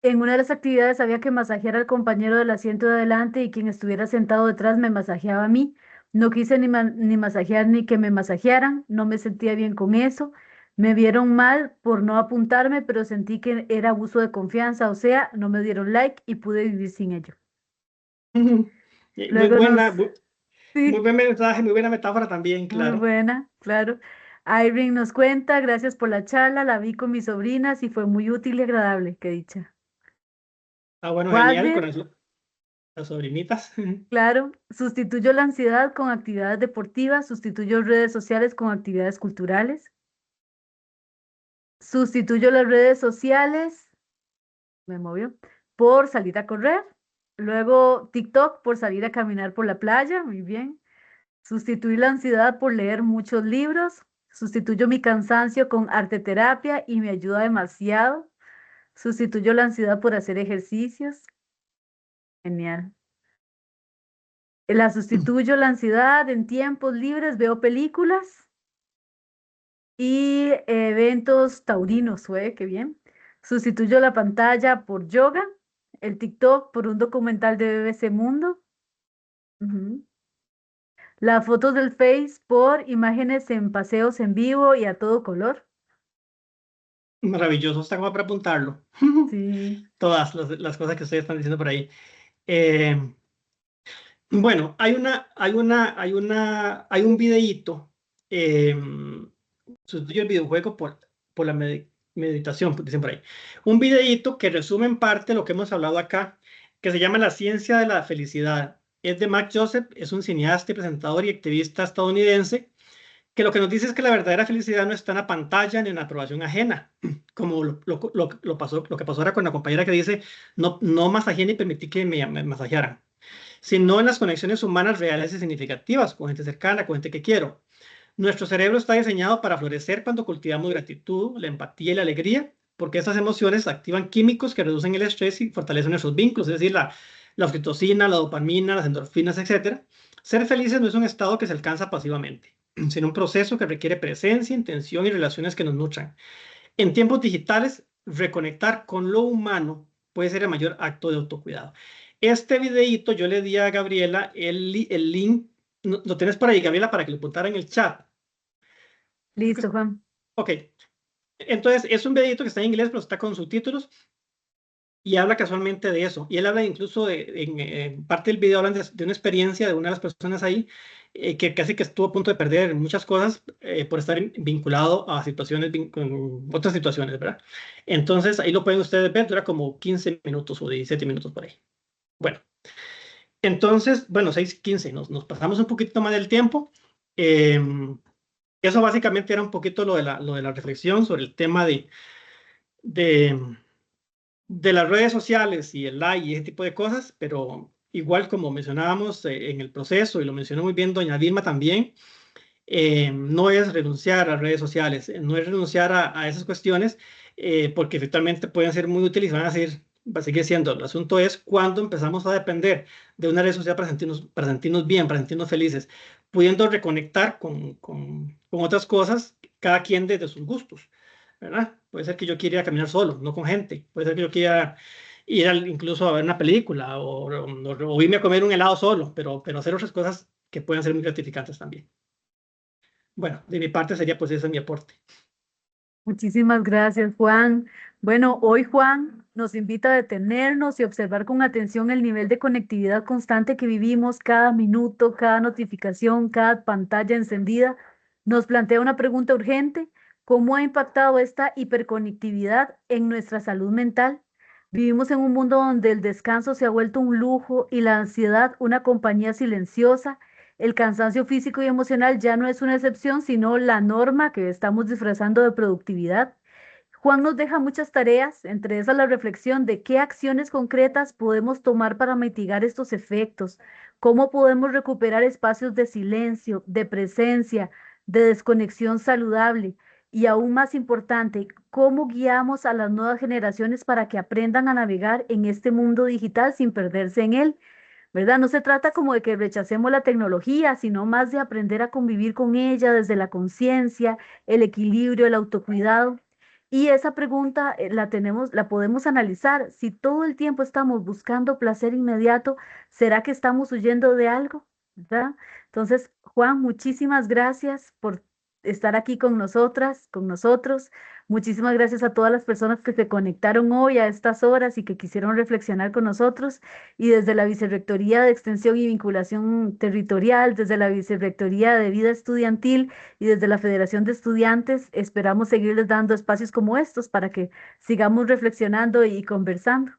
En una de las actividades había que masajear al compañero del asiento de adelante y quien estuviera sentado detrás me masajeaba a mí. No quise ni masajear ni que me masajearan, no me sentía bien con eso. Me vieron mal por no apuntarme, pero sentí que era abuso de confianza, o sea, no me dieron like y pude vivir sin ello. Muy Luego nos, buena, muy sí, buen mensaje, muy buena metáfora también, muy claro. buena, claro. Irene nos cuenta, gracias por la charla, la vi con mis sobrinas y fue muy útil y agradable, qué dicha. Ah, bueno, genial, con Walter, las sobrinitas. claro, sustituyo la ansiedad con actividades deportivas, sustituyo redes sociales con actividades culturales, sustituyo las redes sociales, me movió, por salir a correr, luego TikTok por salir a caminar por la playa, muy bien, sustituir la ansiedad por leer muchos libros, sustituyo mi cansancio con arte terapia y me ayuda demasiado, sustituyo la ansiedad por hacer ejercicios, genial. La sustituyo la ansiedad en tiempos libres, veo películas. Y eventos taurinos, fue, qué bien. Sustituyo la pantalla por yoga, el TikTok por un documental de BBC Mundo, ujú. Las fotos del Face por imágenes en paseos en vivo y a todo color. Maravilloso, está como para apuntarlo. Sí, Todas las cosas que ustedes están diciendo por ahí. Eh, bueno, hay un videíto. eh, Sustituyo el videojuego por la meditación, dicen por ahí. Un videíto que resume en parte lo que hemos hablado acá, que se llama La ciencia de la felicidad. Es de Mac Joseph, es un cineasta y presentador y activista estadounidense, que lo que nos dice es que la verdadera felicidad no está en la pantalla ni en la aprobación ajena, como lo que pasó ahora con la compañera que dice, no masajeé ni permití que me masajearan, sino en las conexiones humanas reales y significativas, con gente cercana, con gente que quiero. Nuestro cerebro está diseñado para florecer cuando cultivamos gratitud, la empatía y la alegría, porque estas emociones activan químicos que reducen el estrés y fortalecen nuestros vínculos, es decir, la oxitocina, la dopamina, las endorfinas, etc. Ser felices no es un estado que se alcanza pasivamente, sino un proceso que requiere presencia, intención y relaciones que nos nutran. En tiempos digitales, reconectar con lo humano puede ser el mayor acto de autocuidado. Este videíto yo le di a Gabriela el link, lo tienes por ahí, Gabriela, para que lo apuntara en el chat. listo, Juan. Ok, entonces es un videito que está en inglés, pero está con subtítulos y habla casualmente de eso. Y él habla incluso en parte del video, hablan de una experiencia de una de las personas ahí que casi que estuvo a punto de perder muchas cosas por estar vinculado a situaciones, con otras situaciones, ¿verdad? Entonces ahí lo pueden ustedes ver, dura como 15 minutos o 17 minutos por ahí. Bueno, entonces, bueno, 6:15, nos pasamos un poquito más del tiempo. Eso básicamente era un poquito lo de la reflexión sobre el tema de, de las redes sociales y el like y ese tipo de cosas, pero igual como mencionábamos en el proceso, y lo mencionó muy bien doña Vilma también, no es renunciar a redes sociales, no es renunciar a esas cuestiones, porque efectivamente pueden ser muy útiles y va a seguir siendo. El asunto es cuando empezamos a depender de una red social para sentirnos bien, para sentirnos felices, pudiendo reconectar con otras cosas, cada quien desde sus gustos, ¿verdad? Puede ser que yo quiera ir a caminar solo, no con gente. Puede ser que yo quiera ir incluso a ver una película o irme a comer un helado solo, pero hacer otras cosas que pueden ser muy gratificantes también. Bueno, de mi parte sería pues ese mi aporte. Muchísimas gracias, Juan. Bueno, hoy Juan nos invita a detenernos y observar con atención el nivel de conectividad constante que vivimos cada minuto, cada notificación, cada pantalla encendida. Nos plantea una pregunta urgente: ¿cómo ha impactado esta hiperconectividad en nuestra salud mental? Vivimos en un mundo donde el descanso se ha vuelto un lujo y la ansiedad una compañía silenciosa. El cansancio físico y emocional ya no es una excepción, sino la norma que estamos disfrazando de productividad. Juan nos deja muchas tareas, entre esas la reflexión de qué acciones concretas podemos tomar para mitigar estos efectos, cómo podemos recuperar espacios de silencio, de presencia, de desconexión saludable y aún más importante, cómo guiamos a las nuevas generaciones para que aprendan a navegar en este mundo digital sin perderse en él. ¿Verdad? No se trata como de que rechacemos la tecnología, sino más de aprender a convivir con ella desde la conciencia, el equilibrio, el autocuidado. Y esa pregunta la podemos analizar. Si todo el tiempo estamos buscando placer inmediato, ¿será que estamos huyendo de algo? ¿Verdad? Entonces, Juan, muchísimas gracias por estar aquí con nosotras, con nosotros. Muchísimas gracias a todas las personas que se conectaron hoy a estas horas y que quisieron reflexionar con nosotros. Y desde la Vicerrectoría de Extensión y Vinculación Territorial, desde la Vicerrectoría de Vida Estudiantil, y desde la Federación de Estudiantes esperamos seguirles dando espacios como estos para que sigamos reflexionando y conversando.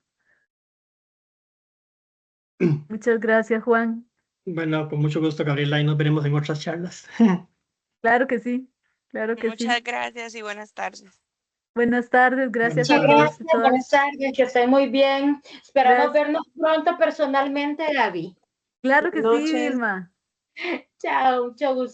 Muchas gracias, Juan. Bueno, con mucho gusto, Gabriela, y nos veremos en otras charlas. Claro que sí, claro que sí. Muchas gracias y buenas tardes. Buenas tardes, gracias Buenas a Muchas todos gracias, y todas. buenas tardes, que estén muy bien. Esperamos Gracias. vernos pronto personalmente, Gaby. Claro que sí, Noches. Vilma. Chao, mucho gusto.